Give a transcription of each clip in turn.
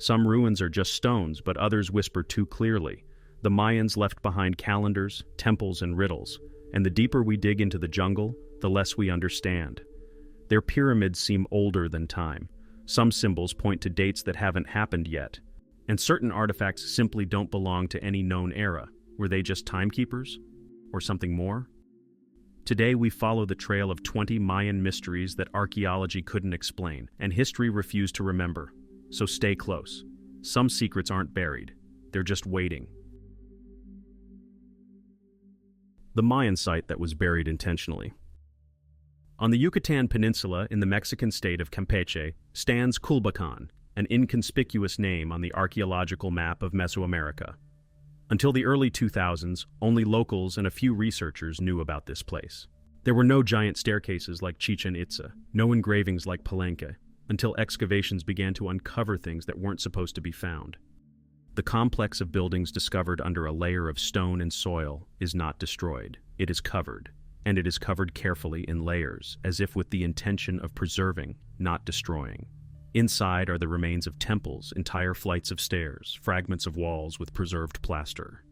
Some ruins are just stones, but others whisper too clearly. The Mayans left behind calendars, temples, and riddles, and the deeper we dig into the jungle, the less we understand. Their pyramids seem older than time. Some symbols point to dates that haven't happened yet, and certain artifacts simply don't belong to any known era. Were they just timekeepers? Or something more? Today we follow the trail of 20 Mayan mysteries that archaeology couldn't explain, and history refused to remember. So stay close. Some secrets aren't buried. They're just waiting. The Mayan site that was buried intentionally. On the Yucatan Peninsula in the Mexican state of Campeche stands Culbacan, an inconspicuous name on the archaeological map of Mesoamerica. Until the early 2000s, only locals and a few researchers knew about this place. There were no giant staircases like Chichen Itza, no engravings like Palenque, until excavations began to uncover things that weren't supposed to be found. The complex of buildings discovered under a layer of stone and soil is not destroyed. It is covered, and it is covered carefully in layers, as if with the intention of preserving, not destroying. Inside are the remains of temples, entire flights of stairs, fragments of walls with preserved plaster.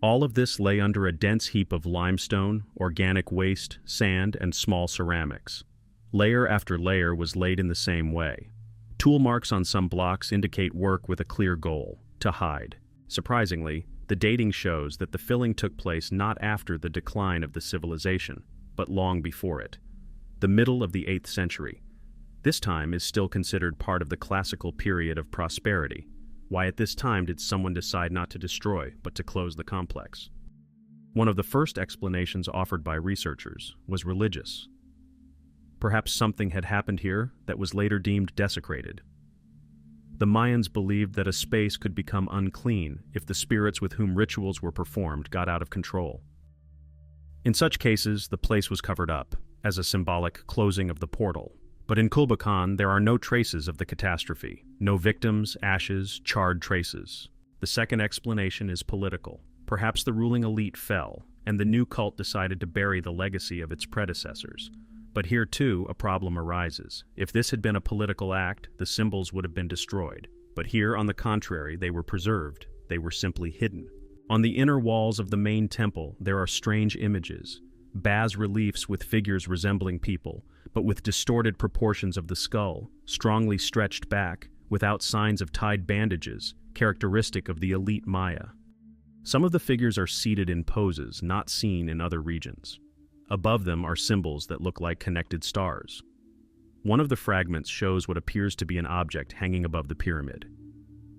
All of this lay under a dense heap of limestone, organic waste, sand, and small ceramics. Layer after layer was laid in the same way. Tool marks on some blocks indicate work with a clear goal, to hide. Surprisingly, the dating shows that the filling took place not after the decline of the civilization, but long before it. The middle of the 8th century. This time is still considered part of the classical period of prosperity. Why at this time did someone decide not to destroy, but to close the complex? One of the first explanations offered by researchers was religious. Perhaps something had happened here that was later deemed desecrated. The Mayans believed that a space could become unclean if the spirits with whom rituals were performed got out of control. In such cases, the place was covered up, as a symbolic closing of the portal. But in Culbacan, there are no traces of the catastrophe. No victims, ashes, charred traces. The second explanation is political. Perhaps the ruling elite fell, and the new cult decided to bury the legacy of its predecessors. But here, too, a problem arises. If this had been a political act, the symbols would have been destroyed. But here, on the contrary, they were preserved. They were simply hidden. On the inner walls of the main temple, there are strange images. Bas-reliefs with figures resembling people, but with distorted proportions of the skull, strongly stretched back, without signs of tied bandages, characteristic of the elite Maya. Some of the figures are seated in poses not seen in other regions. Above them are symbols that look like connected stars. One of the fragments shows what appears to be an object hanging above the pyramid.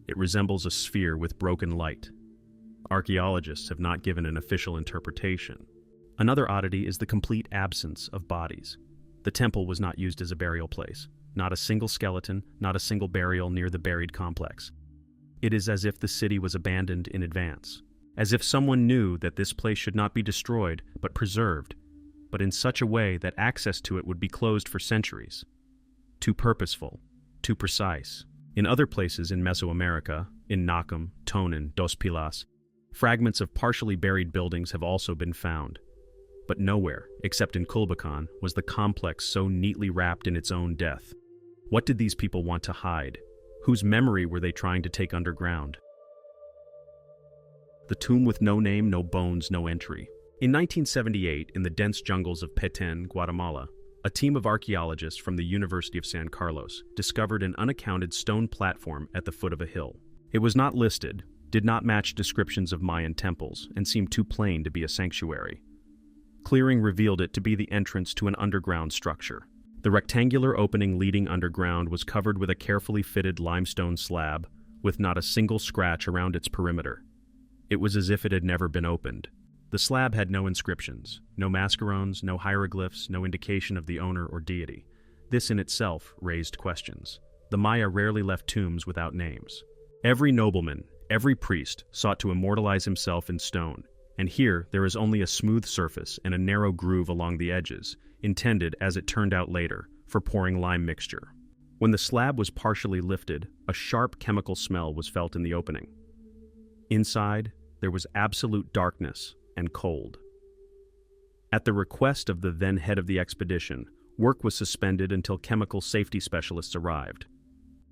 It resembles a sphere with broken light. Archaeologists have not given an official interpretation. Another oddity is the complete absence of bodies. The temple was not used as a burial place. Not a single skeleton, not a single burial near the buried complex. It is as if the city was abandoned in advance. As if someone knew that this place should not be destroyed, but preserved, but in such a way that access to it would be closed for centuries. Too purposeful, too precise. In other places in Mesoamerica, in Nakum, Tonin, Dos Pilas, fragments of partially buried buildings have also been found. But nowhere, except in Culbacan, was the complex so neatly wrapped in its own death. What did these people want to hide? Whose memory were they trying to take underground? The tomb with no name, no bones, no entry. In 1978, in the dense jungles of Petén, Guatemala, a team of archaeologists from the University of San Carlos discovered an unaccounted stone platform at the foot of a hill. It was not listed, did not match descriptions of Mayan temples, and seemed too plain to be a sanctuary. Clearing revealed it to be the entrance to an underground structure. The rectangular opening leading underground was covered with a carefully fitted limestone slab, with not a single scratch around its perimeter. It was as if it had never been opened. The slab had no inscriptions, no mascarons, no hieroglyphs, no indication of the owner or deity. This in itself raised questions. The Maya rarely left tombs without names. Every nobleman, every priest sought to immortalize himself in stone. And here, there is only a smooth surface and a narrow groove along the edges, intended, as it turned out later, for pouring lime mixture. When the slab was partially lifted, a sharp chemical smell was felt in the opening. Inside, there was absolute darkness and cold. At the request of the then head of the expedition, work was suspended until chemical safety specialists arrived.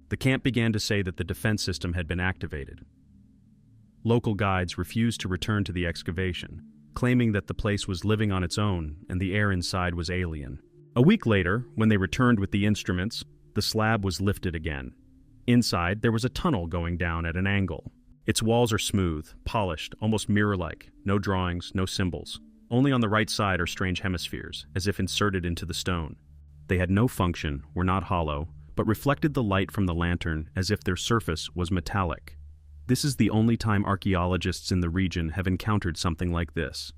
The camp began to say that the defense system had been activated. Local guides refused to return to the excavation, claiming that the place was living on its own and the air inside was alien. A week later, when they returned with the instruments, the slab was lifted again. Inside, there was a tunnel going down at an angle. Its walls are smooth, polished, almost mirror-like. No drawings, no symbols. Only on the right side are strange hemispheres, as if inserted into the stone. They had no function, were not hollow, but reflected the light from the lantern as if their surface was metallic. This is the only time archaeologists in the region have encountered something like this.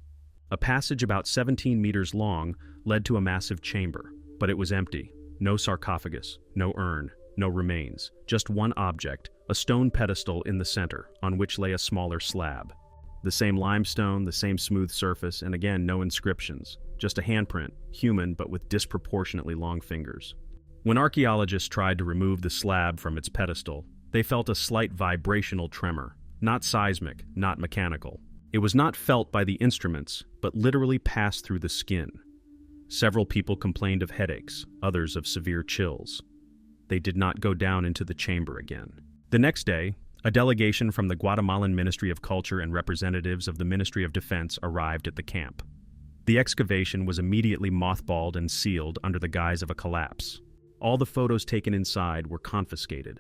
A passage about 17 meters long led to a massive chamber, but it was empty. No sarcophagus, no urn, no remains, just one object, a stone pedestal in the center, on which lay a smaller slab. The same limestone, the same smooth surface, and again no inscriptions, just a handprint, human but with disproportionately long fingers. When archaeologists tried to remove the slab from its pedestal, they felt a slight vibrational tremor, not seismic, not mechanical. It was not felt by the instruments, but literally passed through the skin. Several people complained of headaches, others of severe chills. They did not go down into the chamber again. The next day, a delegation from the Guatemalan Ministry of Culture and representatives of the Ministry of Defense arrived at the camp. The excavation was immediately mothballed and sealed under the guise of a collapse. All the photos taken inside were confiscated.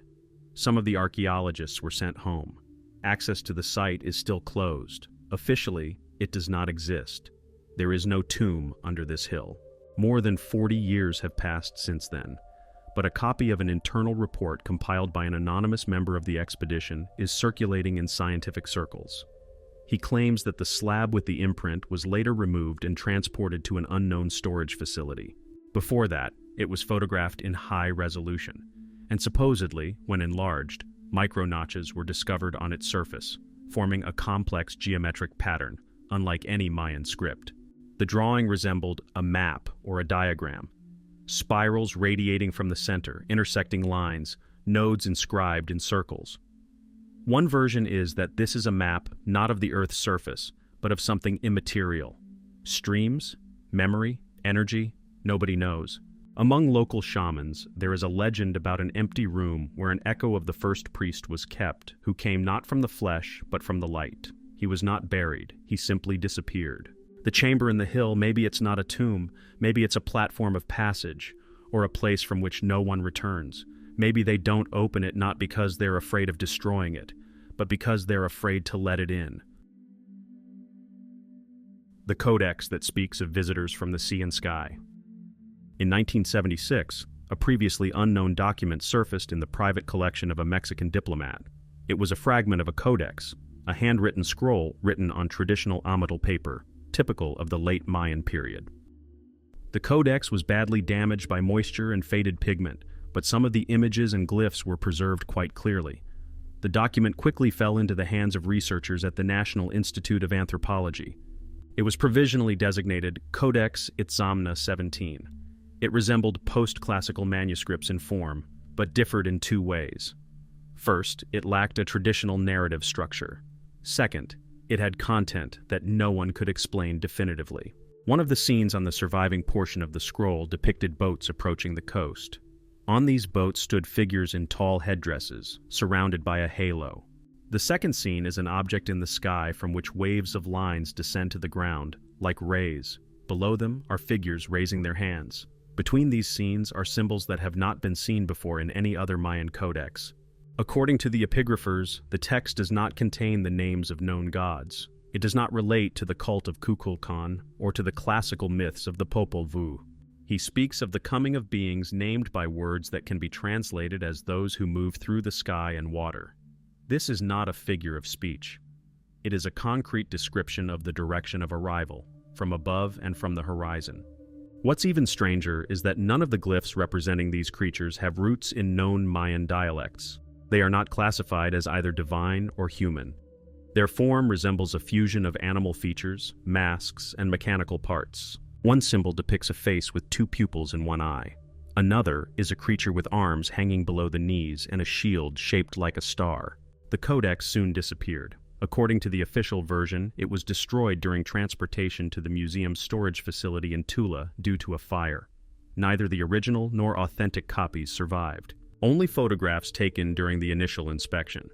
Some of the archaeologists were sent home. Access to the site is still closed. Officially, it does not exist. There is no tomb under this hill. More than 40 years have passed since then, but a copy of an internal report compiled by an anonymous member of the expedition is circulating in scientific circles. He claims that the slab with the imprint was later removed and transported to an unknown storage facility. Before that, it was photographed in high resolution, and supposedly, when enlarged, micro-notches were discovered on its surface, forming a complex geometric pattern, unlike any Mayan script. The drawing resembled a map or a diagram. Spirals radiating from the center, intersecting lines, nodes inscribed in circles. One version is that this is a map not of the Earth's surface, but of something immaterial. Streams? Memory? Energy? Nobody knows. Among local shamans, there is a legend about an empty room where an echo of the first priest was kept, who came not from the flesh, but from the light. He was not buried, he simply disappeared. The chamber in the hill, maybe it's not a tomb, maybe it's a platform of passage, or a place from which no one returns. Maybe they don't open it not because they're afraid of destroying it, but because they're afraid to let it in. The codex that speaks of visitors from the sea and sky. In 1976, a previously unknown document surfaced in the private collection of a Mexican diplomat. It was a fragment of a codex, a handwritten scroll written on traditional ametal paper, typical of the late Mayan period. The codex was badly damaged by moisture and faded pigment, but some of the images and glyphs were preserved quite clearly. The document quickly fell into the hands of researchers at the National Institute of Anthropology. It was provisionally designated Codex Itzamna 17. It resembled post-classical manuscripts in form, but differed in two ways. First, it lacked a traditional narrative structure. Second, it had content that no one could explain definitively. One of the scenes on the surviving portion of the scroll depicted boats approaching the coast. On these boats stood figures in tall headdresses, surrounded by a halo. The second scene is an object in the sky from which waves of lines descend to the ground, like rays. Below them are figures raising their hands. Between these scenes are symbols that have not been seen before in any other Mayan codex. According to the epigraphers, the text does not contain the names of known gods. It does not relate to the cult of Kukulkan or to the classical myths of the Popol Vuh. He speaks of the coming of beings named by words that can be translated as those who move through the sky and water. This is not a figure of speech. It is a concrete description of the direction of arrival, from above and from the horizon. What's even stranger is that none of the glyphs representing these creatures have roots in known Mayan dialects. They are not classified as either divine or human. Their form resembles a fusion of animal features, masks, and mechanical parts. One symbol depicts a face with two pupils and one eye. Another is a creature with arms hanging below the knees and a shield shaped like a star. The codex soon disappeared. According to the official version, it was destroyed during transportation to the museum's storage facility in Tula due to a fire. Neither the original nor authentic copies survived. Only photographs taken during the initial inspection.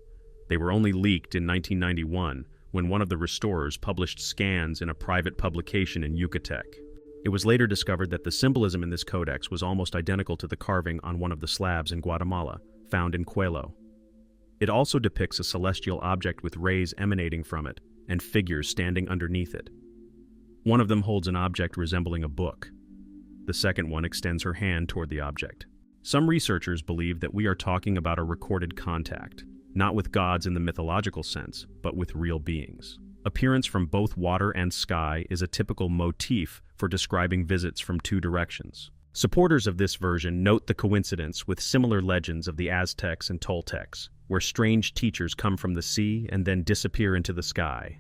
They were only leaked in 1991 when one of the restorers published scans in a private publication in Yucatec. It was later discovered that the symbolism in this codex was almost identical to the carving on one of the slabs in Guatemala, found in Coelho. It also depicts a celestial object with rays emanating from it and figures standing underneath it. One of them holds an object resembling a book. The second one extends her hand toward the object. Some researchers believe that we are talking about a recorded contact, not with gods in the mythological sense, but with real beings. Appearance from both water and sky is a typical motif for describing visits from two directions. Supporters of this version note the coincidence with similar legends of the Aztecs and Toltecs, where strange teachers come from the sea and then disappear into the sky.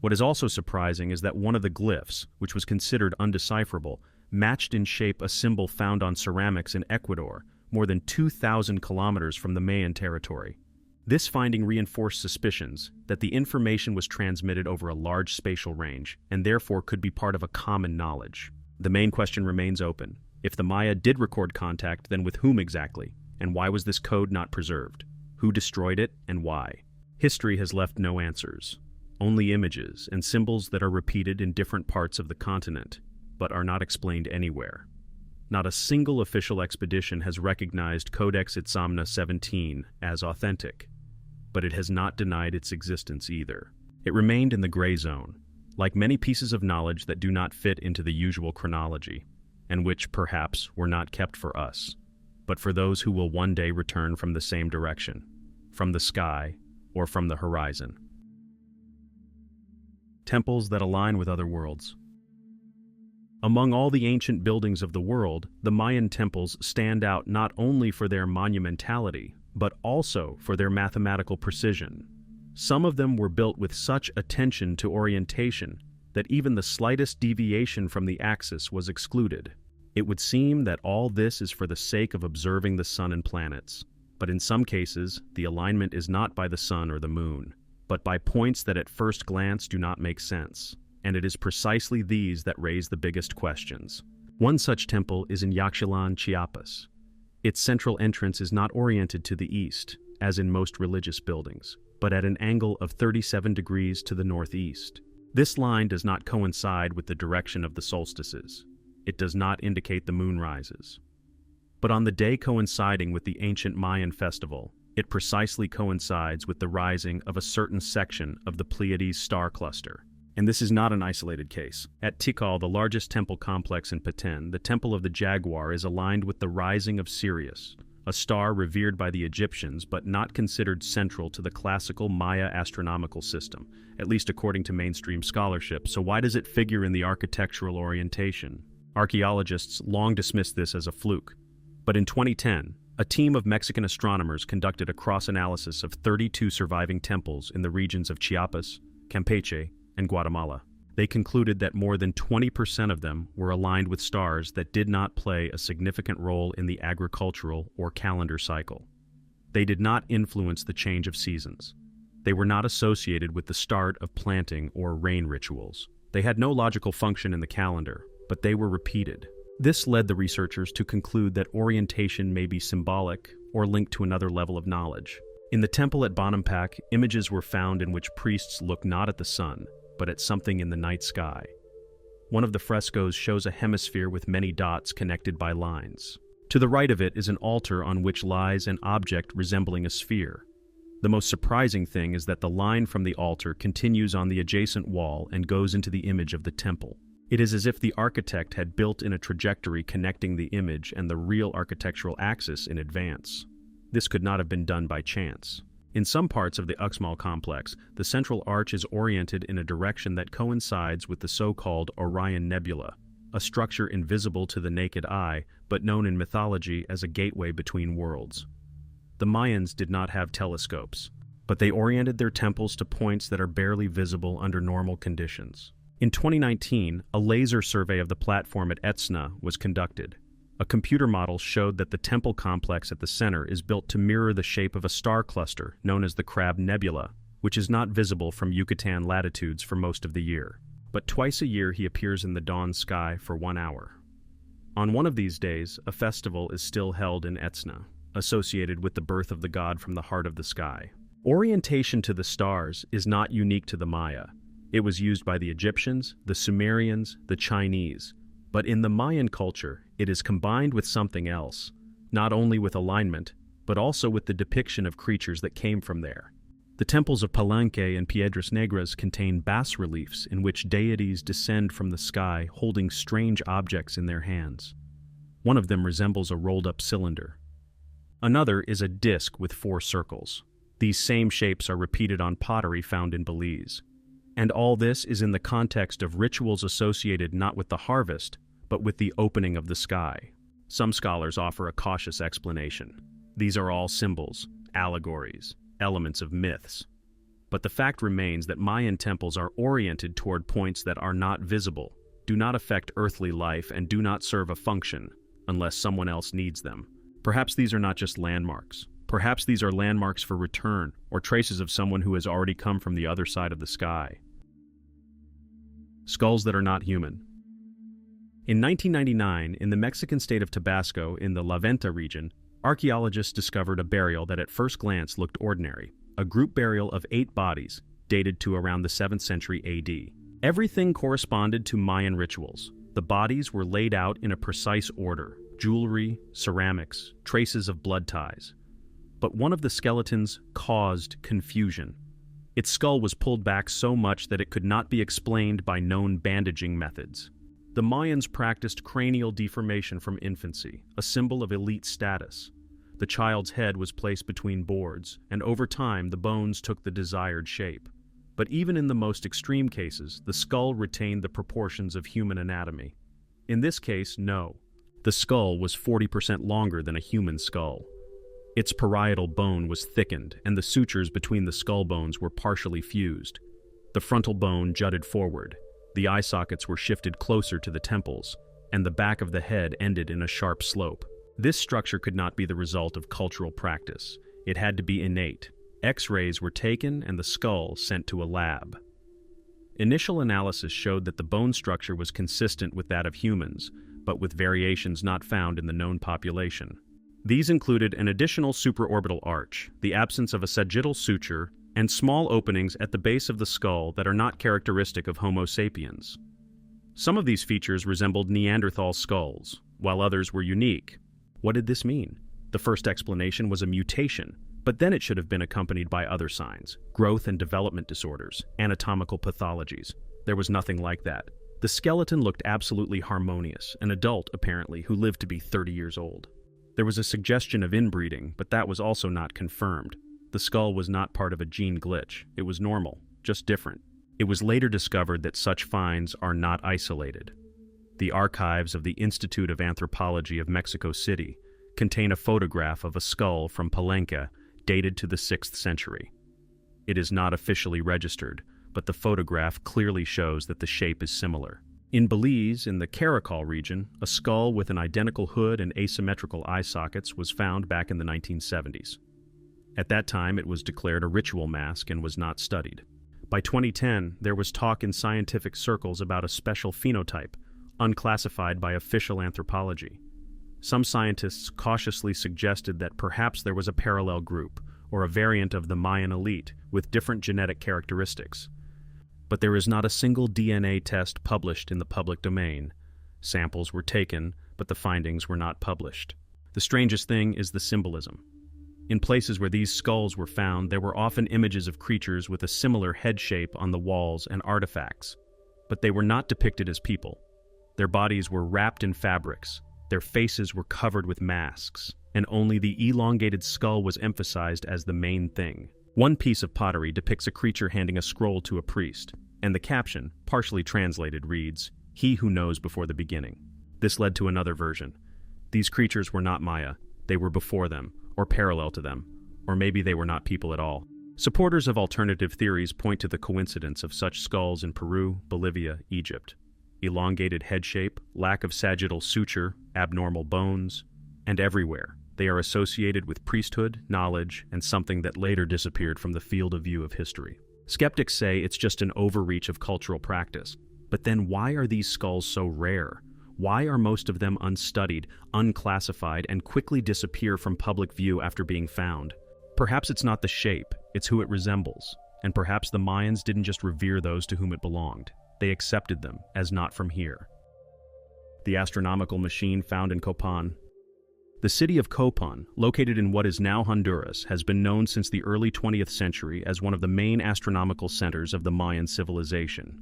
What is also surprising is that one of the glyphs, which was considered undecipherable, matched in shape a symbol found on ceramics in Ecuador, more than 2,000 kilometers from the Mayan territory. This finding reinforced suspicions that the information was transmitted over a large spatial range and therefore could be part of a common knowledge. The main question remains open. If the Maya did record contact, then with whom exactly? And why was this code not preserved? Who destroyed it and why? History has left no answers. Only images and symbols that are repeated in different parts of the continent, but are not explained anywhere. Not a single official expedition has recognized Codex Itzamna 17 as authentic, but it has not denied its existence either. It remained in the gray zone, like many pieces of knowledge that do not fit into the usual chronology, and which, perhaps, were not kept for us, but for those who will one day return from the same direction, from the sky or from the horizon. Temples that align with other worlds. Among all the ancient buildings of the world, the Mayan temples stand out not only for their monumentality, but also for their mathematical precision. Some of them were built with such attention to orientation that even the slightest deviation from the axis was excluded. It would seem that all this is for the sake of observing the sun and planets, but in some cases, the alignment is not by the sun or the moon, but by points that at first glance do not make sense, and it is precisely these that raise the biggest questions. One such temple is in Yaxchilan, Chiapas. Its central entrance is not oriented to the east, as in most religious buildings, but at an angle of 37 degrees to the northeast. This line does not coincide with the direction of the solstices. It does not indicate the moon rises. But on the day coinciding with the ancient Mayan festival, it precisely coincides with the rising of a certain section of the Pleiades star cluster. And this is not an isolated case. At Tikal, the largest temple complex in Peten, the Temple of the Jaguar is aligned with the rising of Sirius, a star revered by the Egyptians but not considered central to the classical Maya astronomical system, at least according to mainstream scholarship. So why does it figure in the architectural orientation? Archaeologists long dismissed this as a fluke. But in 2010, a team of Mexican astronomers conducted a cross-analysis of 32 surviving temples in the regions of Chiapas, Campeche, and Guatemala. They concluded that more than 20% of them were aligned with stars that did not play a significant role in the agricultural or calendar cycle. They did not influence the change of seasons. They were not associated with the start of planting or rain rituals. They had no logical function in the calendar, but they were repeated. This led the researchers to conclude that orientation may be symbolic or linked to another level of knowledge. In the temple at Bonampak, images were found in which priests look not at the sun, but at something in the night sky. One of the frescoes shows a hemisphere with many dots connected by lines. To the right of it is an altar on which lies an object resembling a sphere. The most surprising thing is that the line from the altar continues on the adjacent wall and goes into the image of the temple. It is as if the architect had built in a trajectory connecting the image and the real architectural axis in advance. This could not have been done by chance. In some parts of the Uxmal complex, the central arch is oriented in a direction that coincides with the so-called Orion Nebula, a structure invisible to the naked eye, but known in mythology as a gateway between worlds. The Mayans did not have telescopes, but they oriented their temples to points that are barely visible under normal conditions. In 2019, a laser survey of the platform at Etzna was conducted. A computer model showed that the temple complex at the center is built to mirror the shape of a star cluster known as the Crab Nebula, which is not visible from Yucatan latitudes for most of the year. But twice a year he appears in the dawn sky for 1 hour. On one of these days, a festival is still held in Etzna. associated with the birth of the god from the heart of the sky. Orientation to the stars is not unique to the Maya. It was used by the Egyptians, the Sumerians, the Chinese. But in the Mayan culture, it is combined with something else, not only with alignment, but also with the depiction of creatures that came from there. The temples of Palenque and Piedras Negras contain bas-reliefs in which deities descend from the sky holding strange objects in their hands. One of them resembles a rolled-up cylinder. Another is a disc with 4 circles. These same shapes are repeated on pottery found in Belize. And all this is in the context of rituals associated not with the harvest, but with the opening of the sky. Some scholars offer a cautious explanation. These are all symbols, allegories, elements of myths. But the fact remains that Mayan temples are oriented toward points that are not visible, do not affect earthly life, and do not serve a function unless someone else needs them. Perhaps these are not just landmarks. Perhaps these are landmarks for return, or traces of someone who has already come from the other side of the sky. Skulls that are not human. In 1999, in the Mexican state of Tabasco in the La Venta region, archaeologists discovered a burial that at first glance looked ordinary, a group burial of 8 bodies, dated to around the 7th century AD. Everything corresponded to Mayan rituals. The bodies were laid out in a precise order: jewelry, ceramics, traces of blood ties. But one of the skeletons caused confusion. Its skull was pulled back so much that it could not be explained by known bandaging methods. The Mayans practiced cranial deformation from infancy, a symbol of elite status. The child's head was placed between boards, and over time the bones took the desired shape. But even in the most extreme cases, the skull retained the proportions of human anatomy. In this case, no. The skull was 40% longer than a human skull. Its parietal bone was thickened, and the sutures between the skull bones were partially fused. The frontal bone jutted forward. The eye sockets were shifted closer to the temples, and the back of the head ended in a sharp slope. This structure could not be the result of cultural practice. It had to be innate. X-rays were taken and the skull sent to a lab. Initial analysis showed that the bone structure was consistent with that of humans, but with variations not found in the known population. These included an additional supraorbital arch, the absence of a sagittal suture, and small openings at the base of the skull that are not characteristic of Homo sapiens. Some of these features resembled Neanderthal skulls, while others were unique. What did this mean? The first explanation was a mutation, but then it should have been accompanied by other signs: growth and development disorders, anatomical pathologies. There was nothing like that. The skeleton looked absolutely harmonious, an adult, apparently, who lived to be 30 years old. There was a suggestion of inbreeding, but that was also not confirmed. The skull was not part of a gene glitch. It was normal, just different. It was later discovered that such finds are not isolated. The archives of the Institute of Anthropology of Mexico City contain a photograph of a skull from Palenque dated to the 6th century. It is not officially registered, but the photograph clearly shows that the shape is similar. In Belize, in the Caracal region, a skull with an identical hood and asymmetrical eye sockets was found back in the 1970s. At that time, it was declared a ritual mask and was not studied. By 2010, there was talk in scientific circles about a special phenotype, unclassified by official anthropology. Some scientists cautiously suggested that perhaps there was a parallel group, or a variant of the Mayan elite, with different genetic characteristics. But there is not a single DNA test published in the public domain. Samples were taken, but the findings were not published. The strangest thing is the symbolism. In places where these skulls were found, there were often images of creatures with a similar head shape on the walls and artifacts, but they were not depicted as people. Their bodies were wrapped in fabrics, their faces were covered with masks, and only the elongated skull was emphasized as the main thing. One piece of pottery depicts a creature handing a scroll to a priest, and the caption, partially translated, reads, "He who knows before the beginning." This led to another version. These creatures were not Maya, they were before them, or parallel to them, or maybe they were not people at all. Supporters of alternative theories point to the coincidence of such skulls in Peru, Bolivia, Egypt. Elongated head shape, lack of sagittal suture, abnormal bones, and everywhere. They are associated with priesthood, knowledge, and something that later disappeared from the field of view of history. Skeptics say it's just an overreach of cultural practice. But then why are these skulls so rare? Why are most of them unstudied, unclassified, and quickly disappear from public view after being found? Perhaps it's not the shape, it's who it resembles. And perhaps the Mayans didn't just revere those to whom it belonged. They accepted them as not from here. The astronomical machine found in Copan. The city of Copan, located in what is now Honduras, has been known since the early 20th century as one of the main astronomical centers of the Mayan civilization.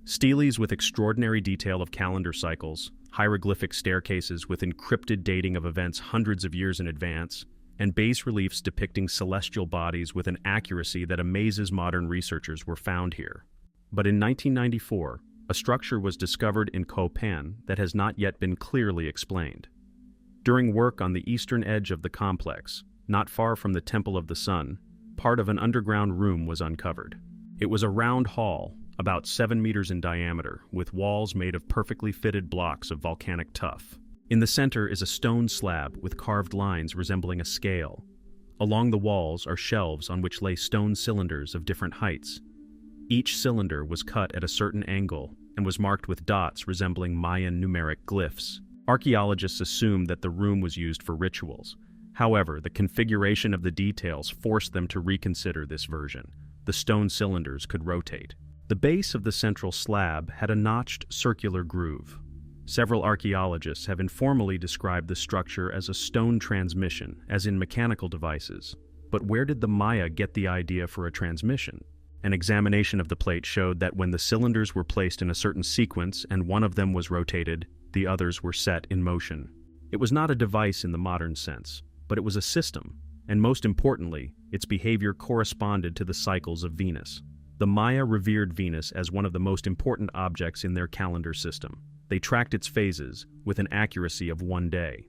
Steles with extraordinary detail of calendar cycles, hieroglyphic staircases with encrypted dating of events hundreds of years in advance, and bas-reliefs depicting celestial bodies with an accuracy that amazes modern researchers were found here. But in 1994, a structure was discovered in Copan that has not yet been clearly explained. During work on the eastern edge of the complex, not far from the Temple of the Sun, part of an underground room was uncovered. It was a round hall, about 7 meters in diameter, with walls made of perfectly fitted blocks of volcanic tuff. In the center is a stone slab with carved lines resembling a scale. Along the walls are shelves on which lay stone cylinders of different heights. Each cylinder was cut at a certain angle and was marked with dots resembling Mayan numeric glyphs. Archaeologists assume that the room was used for rituals. However, the configuration of the details forced them to reconsider this version. The stone cylinders could rotate. The base of the central slab had a notched circular groove. Several archaeologists have informally described the structure as a stone transmission, as in mechanical devices. But where did the Maya get the idea for a transmission? An examination of the plate showed that when the cylinders were placed in a certain sequence and one of them was rotated, the others were set in motion. It was not a device in the modern sense, but it was a system, and most importantly, its behavior corresponded to the cycles of Venus. The Maya revered Venus as one of the most important objects in their calendar system. They tracked its phases with an accuracy of 1 day.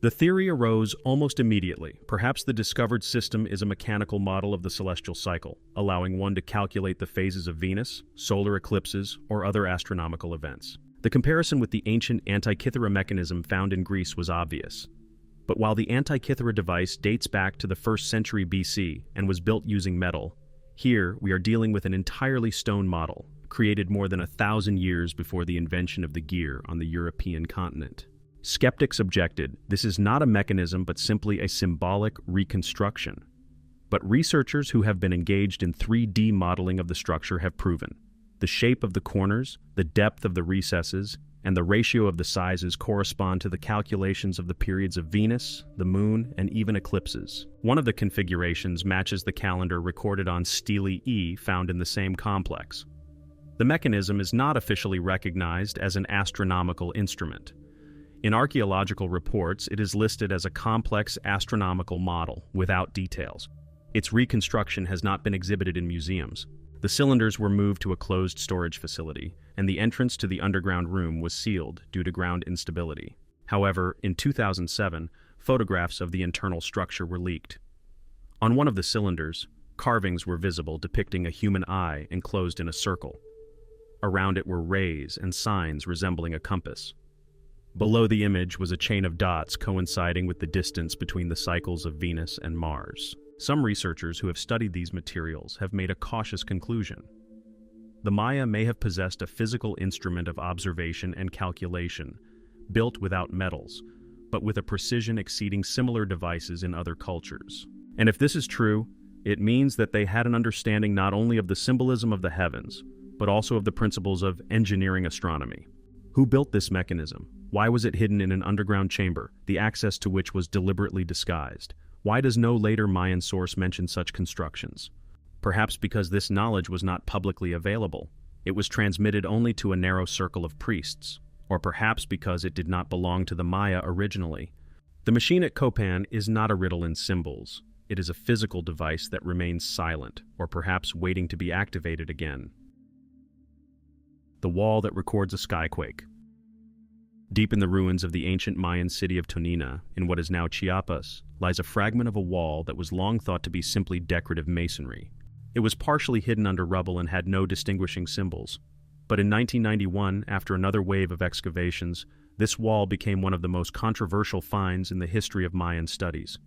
The theory arose almost immediately. Perhaps the discovered system is a mechanical model of the celestial cycle, allowing one to calculate the phases of Venus, solar eclipses, or other astronomical events. The comparison with the ancient Antikythera mechanism found in Greece was obvious. But while the Antikythera device dates back to the 1st century BC and was built using metal, here we are dealing with an entirely stone model, created more than 1,000 years before the invention of the gear on the European continent. Skeptics objected, this is not a mechanism but simply a symbolic reconstruction. But researchers who have been engaged in 3D modeling of the structure have proven the shape of the corners, the depth of the recesses, and the ratio of the sizes correspond to the calculations of the periods of Venus, the Moon, and even eclipses. One of the configurations matches the calendar recorded on Stele E found in the same complex. The mechanism is not officially recognized as an astronomical instrument. In archaeological reports, it is listed as a complex astronomical model without details. Its reconstruction has not been exhibited in museums. The cylinders were moved to a closed storage facility, and the entrance to the underground room was sealed due to ground instability. However, in 2007, photographs of the internal structure were leaked. On one of the cylinders, carvings were visible depicting a human eye enclosed in a circle. Around it were rays and signs resembling a compass. Below the image was a chain of dots coinciding with the distance between the cycles of Venus and Mars. Some researchers who have studied these materials have made a cautious conclusion. The Maya may have possessed a physical instrument of observation and calculation, built without metals, but with a precision exceeding similar devices in other cultures. And if this is true, it means that they had an understanding not only of the symbolism of the heavens, but also of the principles of engineering astronomy. Who built this mechanism? Why was it hidden in an underground chamber, the access to which was deliberately disguised? Why does no later Mayan source mention such constructions? Perhaps because this knowledge was not publicly available. It was transmitted only to a narrow circle of priests. Or perhaps because it did not belong to the Maya originally. The machine at Copan is not a riddle in symbols. It is a physical device that remains silent, or perhaps waiting to be activated again. The wall that records a skyquake. Deep in the ruins of the ancient Mayan city of Tonina, in what is now Chiapas, lies a fragment of a wall that was long thought to be simply decorative masonry. It was partially hidden under rubble and had no distinguishing symbols. But in 1991, after another wave of excavations, this wall became one of the most controversial finds in the history of Mayan studies.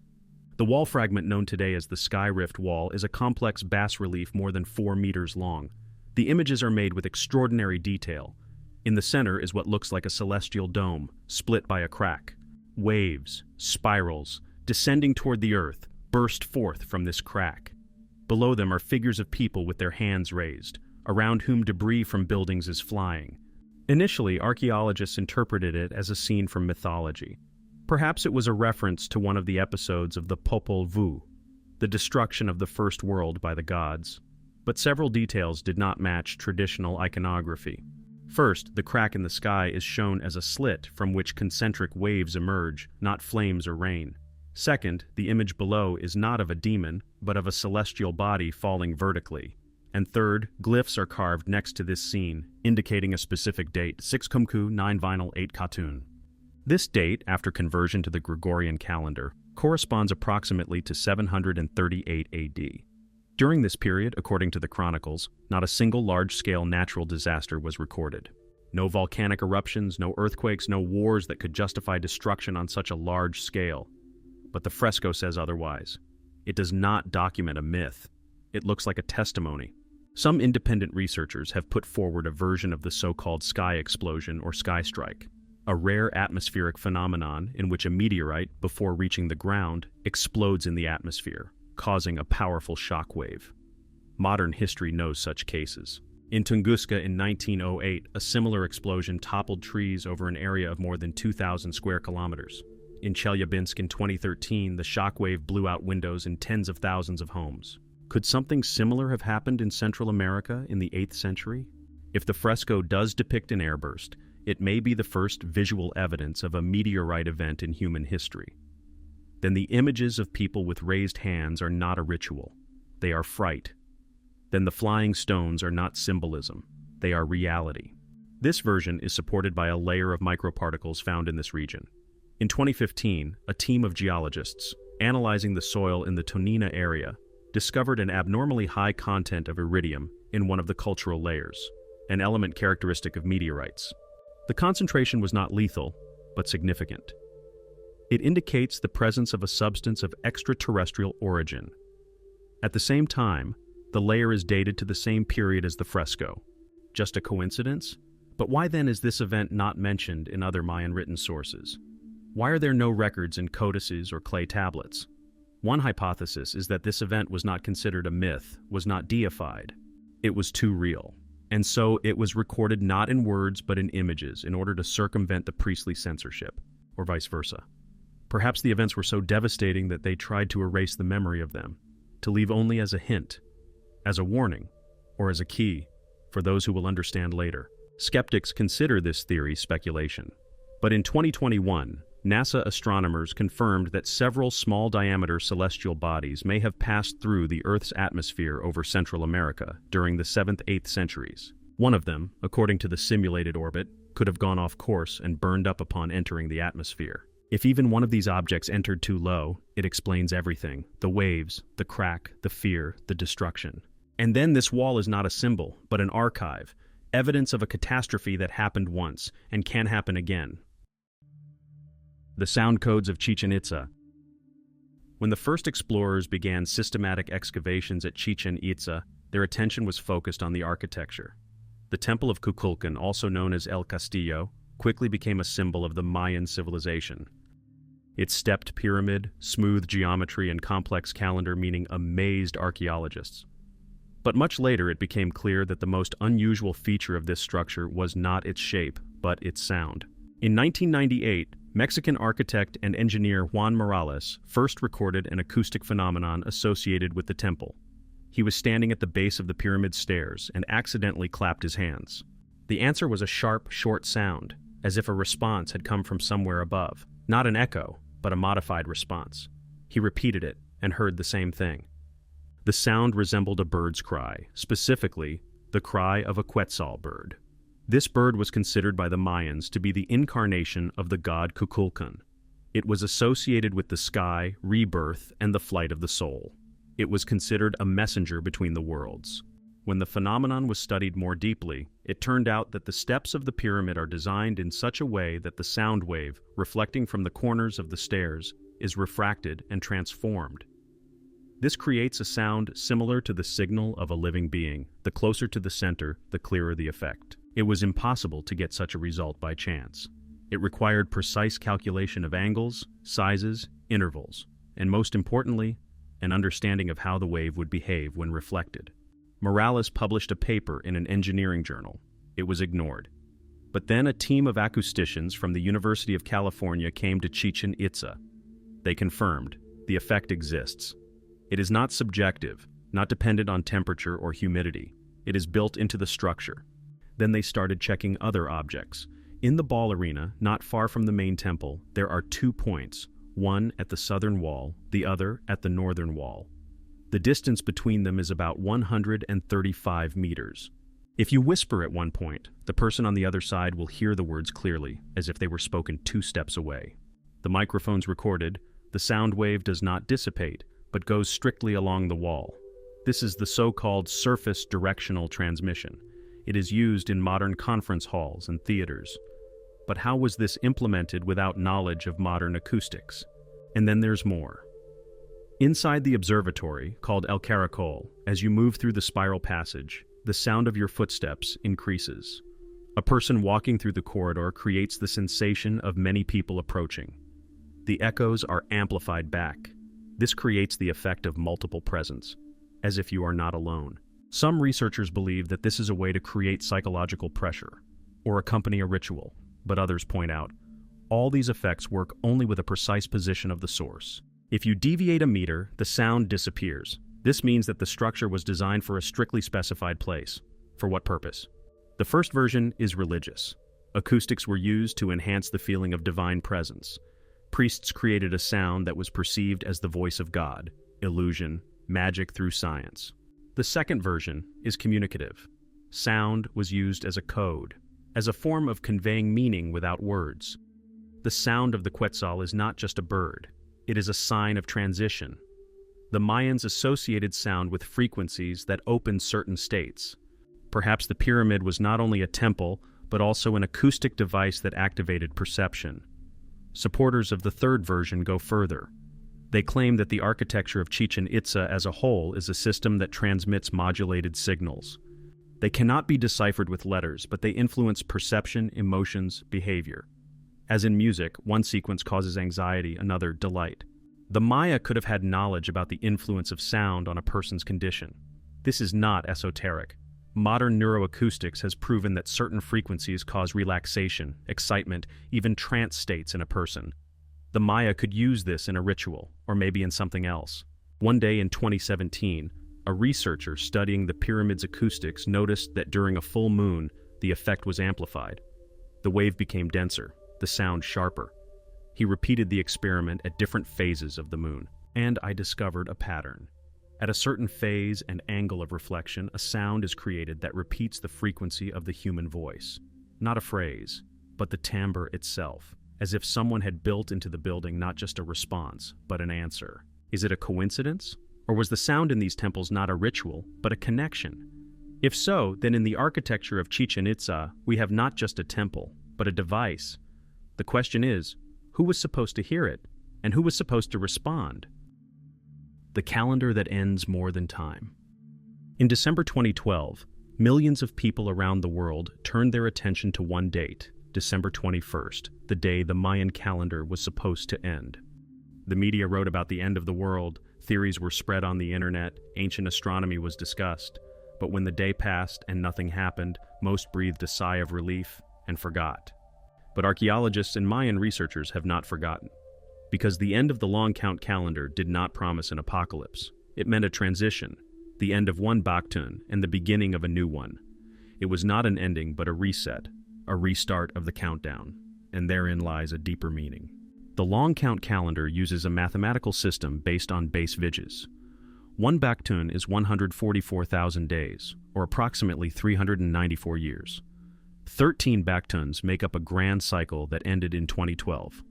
The wall fragment known today as the Sky Rift Wall is a complex bas-relief more than 4 meters long. The images are made with extraordinary detail. In the center is what looks like a celestial dome, split by a crack. Waves, spirals, descending toward the earth, burst forth from this crack. Below them are figures of people with their hands raised, around whom debris from buildings is flying. Initially, archaeologists interpreted it as a scene from mythology. Perhaps it was a reference to one of the episodes of the Popol Vuh, the destruction of the first world by the gods. But several details did not match traditional iconography. First, the crack in the sky is shown as a slit from which concentric waves emerge, not flames or rain. Second, the image below is not of a demon, but of a celestial body falling vertically. And third, glyphs are carved next to this scene, indicating a specific date, 6 Kumku 9 Vinyl 8 Katun. This date, after conversion to the Gregorian calendar, corresponds approximately to 738 AD. During this period, according to the chronicles, not a single large-scale natural disaster was recorded. No volcanic eruptions, no earthquakes, no wars that could justify destruction on such a large scale. But the fresco says otherwise. It does not document a myth. It looks like a testimony. Some independent researchers have put forward a version of the so-called sky explosion or sky strike, a rare atmospheric phenomenon in which a meteorite, before reaching the ground, explodes in the atmosphere, causing a powerful shock wave. Modern history knows such cases. In Tunguska in 1908, a similar explosion toppled trees over an area of more than 2,000 square kilometers. In Chelyabinsk in 2013, the shockwave blew out windows in tens of thousands of homes. Could something similar have happened in Central America in the 8th century? If the fresco does depict an airburst, it may be the first visual evidence of a meteorite event in human history. Then the images of people with raised hands are not a ritual. They are fright. Then the flying stones are not symbolism. They are reality. This version is supported by a layer of microparticles found in this region. In 2015, a team of geologists, analyzing the soil in the Tonina area, discovered an abnormally high content of iridium in one of the cultural layers, an element characteristic of meteorites. The concentration was not lethal, but significant. It indicates the presence of a substance of extraterrestrial origin. At the same time, the layer is dated to the same period as the fresco. Just a coincidence? But why then is this event not mentioned in other Mayan written sources? Why are there no records in codices or clay tablets? One hypothesis is that this event was not considered a myth, was not deified. It was too real. And so it was recorded not in words but in images in order to circumvent the priestly censorship, or vice versa. Perhaps the events were so devastating that they tried to erase the memory of them, to leave only as a hint, as a warning, or as a key for those who will understand later. Skeptics consider this theory speculation. But in 2021, NASA astronomers confirmed that several small-diameter celestial bodies may have passed through the Earth's atmosphere over Central America during the 7th-8th centuries. One of them, according to the simulated orbit, could have gone off course and burned up upon entering the atmosphere. If even one of these objects entered too low, it explains everything: the waves, the crack, the fear, the destruction. And then this wall is not a symbol, but an archive, evidence of a catastrophe that happened once and can happen again. The sound codes of Chichen Itza. When the first explorers began systematic excavations at Chichen Itza, their attention was focused on the architecture. The Temple of Kukulkan, also known as El Castillo, quickly became a symbol of the Mayan civilization. Its stepped pyramid, smooth geometry, and complex calendar meaning amazed archaeologists. But much later it became clear that the most unusual feature of this structure was not its shape, but its sound. In 1998, Mexican architect and engineer Juan Morales first recorded an acoustic phenomenon associated with the temple. He was standing at the base of the pyramid stairs and accidentally clapped his hands. The answer was a sharp, short sound, as if a response had come from somewhere above. Not an echo, but a modified response. He repeated it and heard the same thing. The sound resembled a bird's cry, specifically the cry of a quetzal bird. This bird was considered by the Mayans to be the incarnation of the god Kukulkan. It was associated with the sky, rebirth, and the flight of the soul. It was considered a messenger between the worlds. When the phenomenon was studied more deeply, it turned out that the steps of the pyramid are designed in such a way that the sound wave, reflecting from the corners of the stairs, is refracted and transformed. This creates a sound similar to the signal of a living being. The closer to the center, the clearer the effect. It was impossible to get such a result by chance. It required precise calculation of angles, sizes, intervals, and most importantly, an understanding of how the wave would behave when reflected. Morales published a paper in an engineering journal. It was ignored. But then a team of acousticians from the University of California came to Chichen Itza. They confirmed the effect exists. It is not subjective, not dependent on temperature or humidity. It is built into the structure. Then they started checking other objects. In the ball arena, not far from the main temple, there are 2 points, one at the southern wall, the other at the northern wall. The distance between them is about 135 meters. If you whisper at one point, the person on the other side will hear the words clearly, as if they were spoken 2 steps away. The microphones recorded, the sound wave does not dissipate, but goes strictly along the wall. This is the so-called surface directional transmission. It is used in modern conference halls and theaters. But how was this implemented without knowledge of modern acoustics? And then there's more. Inside the observatory, called El Caracol, as you move through the spiral passage, the sound of your footsteps increases. A person walking through the corridor creates the sensation of many people approaching. The echoes are amplified back. This creates the effect of multiple presence, as if you are not alone. Some researchers believe that this is a way to create psychological pressure, or accompany a ritual, but others point out, all these effects work only with a precise position of the source. If you deviate a meter, the sound disappears. This means that the structure was designed for a strictly specified place. For what purpose? The first version is religious. Acoustics were used to enhance the feeling of divine presence. Priests created a sound that was perceived as the voice of God, illusion, magic through science. The second version is communicative. Sound was used as a code, as a form of conveying meaning without words. The sound of the Quetzal is not just a bird. It is a sign of transition. The Mayans associated sound with frequencies that opened certain states. Perhaps the pyramid was not only a temple, but also an acoustic device that activated perception. Supporters of the third version go further. They claim that the architecture of Chichen Itza as a whole is a system that transmits modulated signals. They cannot be deciphered with letters, but they influence perception, emotions, behavior. As in music, one sequence causes anxiety, another delight. The Maya could have had knowledge about the influence of sound on a person's condition. This is not esoteric. Modern neuroacoustics has proven that certain frequencies cause relaxation, excitement, even trance states in a person. The Maya could use this in a ritual, or maybe in something else. One day in 2017, a researcher studying the pyramid's acoustics noticed that during a full moon, the effect was amplified. The wave became denser, the sound sharper. He repeated the experiment at different phases of the moon, and I discovered a pattern. At a certain phase and angle of reflection, a sound is created that repeats the frequency of the human voice. Not a phrase, but the timbre itself, as if someone had built into the building not just a response, but an answer. Is it a coincidence? Or was the sound in these temples not a ritual, but a connection? If so, then in the architecture of Chichen Itza, we have not just a temple, but a device. The question is, who was supposed to hear it, and who was supposed to respond? The calendar that ends more than time. In December 2012, millions of people around the world turned their attention to one date, December 21st, the day the Mayan calendar was supposed to end. The media wrote about the end of the world, theories were spread on the internet, ancient astronomy was discussed, but when the day passed and nothing happened, most breathed a sigh of relief and forgot. But archaeologists and Mayan researchers have not forgotten, because the end of the long count calendar did not promise an apocalypse. It meant a transition, the end of one Baktun and the beginning of a new one. It was not an ending, but a reset, a restart of the countdown, and therein lies a deeper meaning. The long count calendar uses a mathematical system based on base vidges. One Baktun is 144,000 days, or approximately 394 years. 13 Baktuns make up a grand cycle that ended in 2012.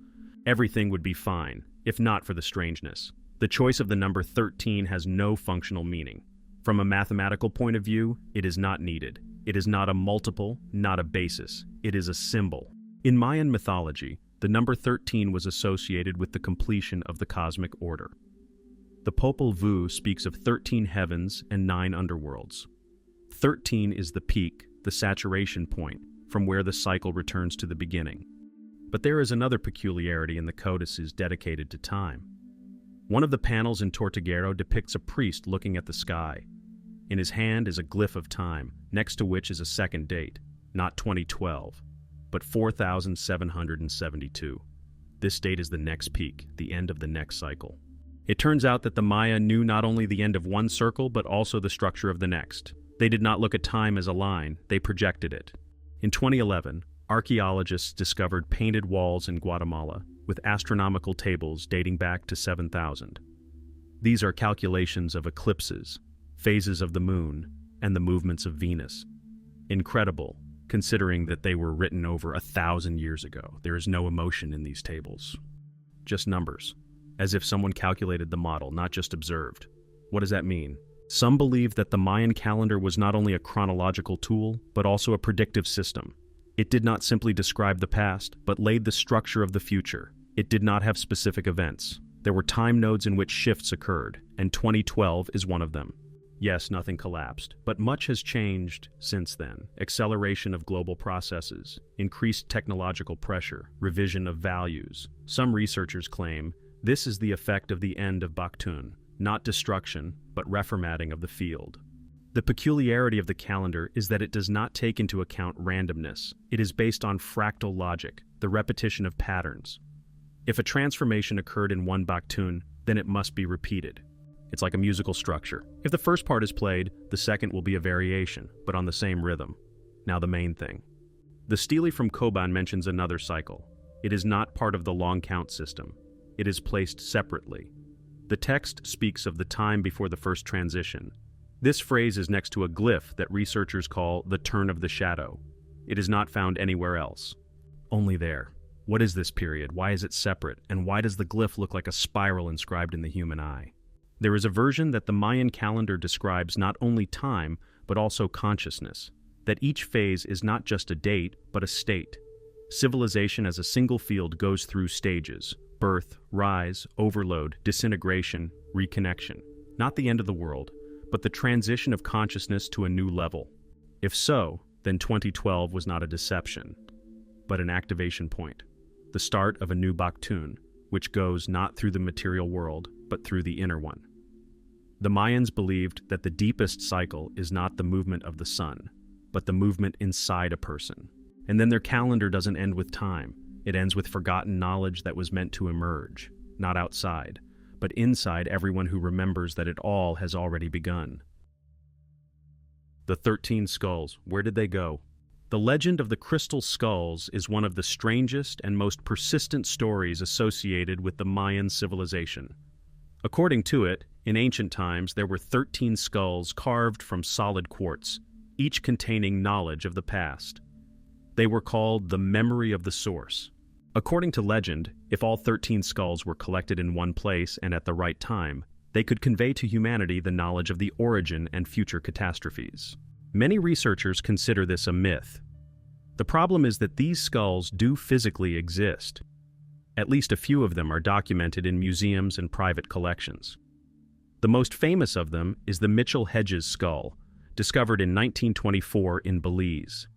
Everything would be fine, if not for the strangeness. The choice of the number 13 has no functional meaning. From a mathematical point of view, it is not needed. It is not a multiple, not a basis. It is a symbol. In Mayan mythology, the number 13 was associated with the completion of the cosmic order. The Popol Vuh speaks of 13 heavens and 9 underworlds. 13 is the peak, the saturation point, from where the cycle returns to the beginning. But there is another peculiarity in the codices dedicated to time. One of the panels in Tortuguero depicts a priest looking at the sky. In his hand is a glyph of time, next to which is a second date, not 2012, but 4772. This date is the next peak, the end of the next cycle. It turns out that the Maya knew not only the end of one circle, but also the structure of the next. They did not look at time as a line, they projected it. In 2011, archaeologists discovered painted walls in Guatemala with astronomical tables dating back to 7000. These are calculations of eclipses, phases of the moon, and the movements of Venus. Incredible, considering that they were written over 1,000 years ago. There is no emotion in these tables. Just numbers, as if someone calculated the model, not just observed. What does that mean? Some believe that the Mayan calendar was not only a chronological tool, but also a predictive system. It did not simply describe the past, but laid the structure of the future. It did not have specific events. There were time nodes in which shifts occurred, and 2012 is one of them. Yes, nothing collapsed, but much has changed since then. Acceleration of global processes, increased technological pressure, revision of values. Some researchers claim this is the effect of the end of Baktun, not destruction, but reformatting of the field. The peculiarity of the calendar is that it does not take into account randomness. It is based on fractal logic, the repetition of patterns. If a transformation occurred in one Baktun, then it must be repeated. It's like a musical structure. If the first part is played, the second will be a variation, but on the same rhythm. Now the main thing. The stele from Koban mentions another cycle. It is not part of the long count system. It is placed separately. The text speaks of the time before the first transition. This phrase is next to a glyph that researchers call the turn of the shadow. It is not found anywhere else. Only there. What is this period? Why is it separate? And why does the glyph look like a spiral inscribed in the human eye? There is a version that the Mayan calendar describes not only time, but also consciousness, that each phase is not just a date, but a state. Civilization as a single field goes through stages: birth, rise, overload, disintegration, reconnection. Not the end of the world, but the transition of consciousness to a new level. If so, then 2012 was not a deception, but an activation point. The start of a new Baktun, which goes not through the material world, but through the inner one. The Mayans believed that the deepest cycle is not the movement of the sun, but the movement inside a person. And then their calendar doesn't end with time. It ends with forgotten knowledge that was meant to emerge, not outside, but inside everyone who remembers that it all has already begun. The 13 skulls, where did they go? The legend of the crystal skulls is one of the strangest and most persistent stories associated with the Mayan civilization. According to it, in ancient times there were 13 skulls carved from solid quartz, each containing knowledge of the past. They were called the memory of the source. According to legend, if all 13 skulls were collected in one place and at the right time, they could convey to humanity the knowledge of the origin and future catastrophes. Many researchers consider this a myth. The problem is that these skulls do physically exist. At least a few of them are documented in museums and private collections. The most famous of them is the Mitchell-Hedges skull, discovered in 1924 in Belize.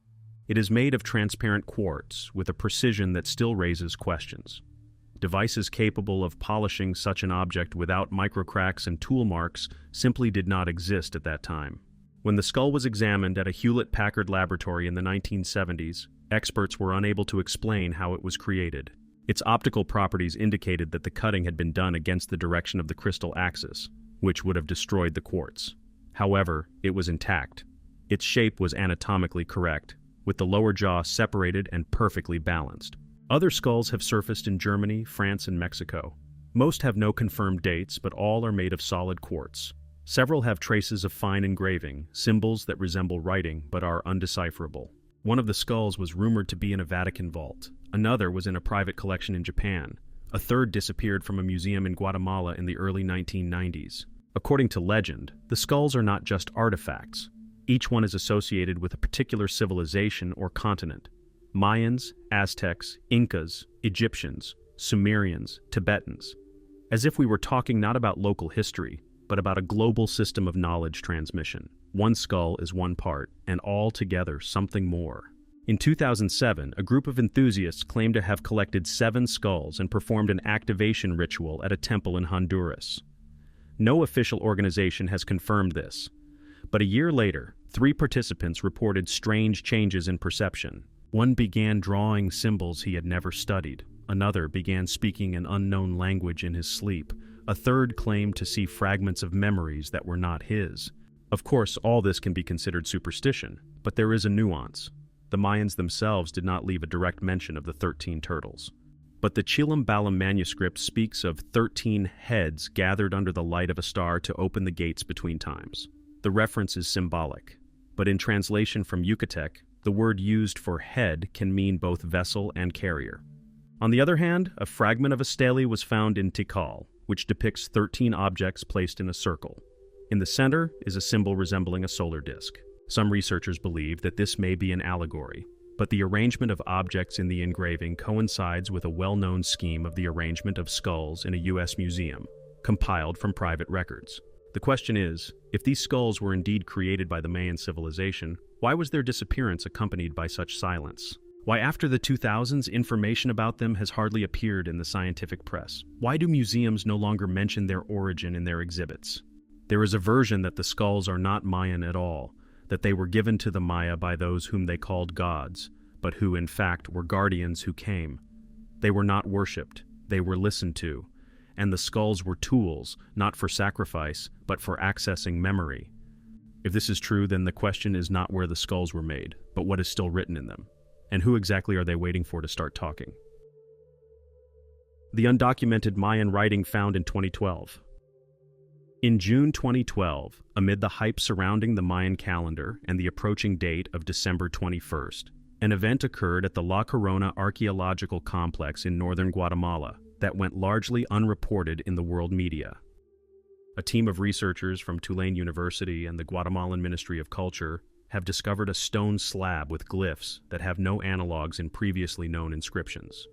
It is made of transparent quartz with a precision that still raises questions. Devices capable of polishing such an object without microcracks and tool marks simply did not exist at that time. When the skull was examined at a Hewlett-Packard laboratory in the 1970s, experts were unable to explain how it was created. Its optical properties indicated that the cutting had been done against the direction of the crystal axis, which would have destroyed the quartz. However, it was intact. Its shape was anatomically correct, with the lower jaw separated and perfectly balanced. Other skulls have surfaced in Germany, France, and Mexico. Most have no confirmed dates, but all are made of solid quartz. Several have traces of fine engraving, symbols that resemble writing but are undecipherable. One of the skulls was rumored to be in a Vatican vault. Another was in a private collection in Japan. A third disappeared from a museum in Guatemala in the early 1990s. According to legend, the skulls are not just artifacts. Each one is associated with a particular civilization or continent. Mayans, Aztecs, Incas, Egyptians, Sumerians, Tibetans. As if we were talking not about local history, but about a global system of knowledge transmission. One skull is one part, and all together something more. In 2007, a group of enthusiasts claimed to have collected 7 skulls and performed an activation ritual at a temple in Honduras. No official organization has confirmed this, but a year later, 3 participants reported strange changes in perception. One began drawing symbols he had never studied. Another began speaking an unknown language in his sleep. A third claimed to see fragments of memories that were not his. Of course, all this can be considered superstition, but there is a nuance. The Mayans themselves did not leave a direct mention of the 13 turtles. But the Chilambalam manuscript speaks of 13 heads gathered under the light of a star to open the gates between times. The reference is symbolic, but in translation from Yucatec, the word used for head can mean both vessel and carrier. On the other hand, a fragment of a stele was found in Tikal, which depicts 13 objects placed in a circle. In the center is a symbol resembling a solar disk. Some researchers believe that this may be an allegory, but the arrangement of objects in the engraving coincides with a well-known scheme of the arrangement of skulls in a U.S. museum, compiled from private records. The question is, if these skulls were indeed created by the Mayan civilization, why was their disappearance accompanied by such silence? Why after the 2000s, information about them has hardly appeared in the scientific press? Why do museums no longer mention their origin in their exhibits? There is a version that the skulls are not Mayan at all, that they were given to the Maya by those whom they called gods, but who in fact were guardians who came. They were not worshipped, they were listened to, and the skulls were tools, not for sacrifice, but for accessing memory. If this is true, then the question is not where the skulls were made, but what is still written in them, and who exactly are they waiting for to start talking? The undocumented Mayan writing found in 2012. In June 2012, amid the hype surrounding the Mayan calendar and the approaching date of December 21st, an event occurred at the La Corona archaeological complex in northern Guatemala that went largely unreported in the world media. A team of researchers from Tulane University and the Guatemalan Ministry of Culture have discovered a stone slab with glyphs that have no analogs in previously known inscriptions.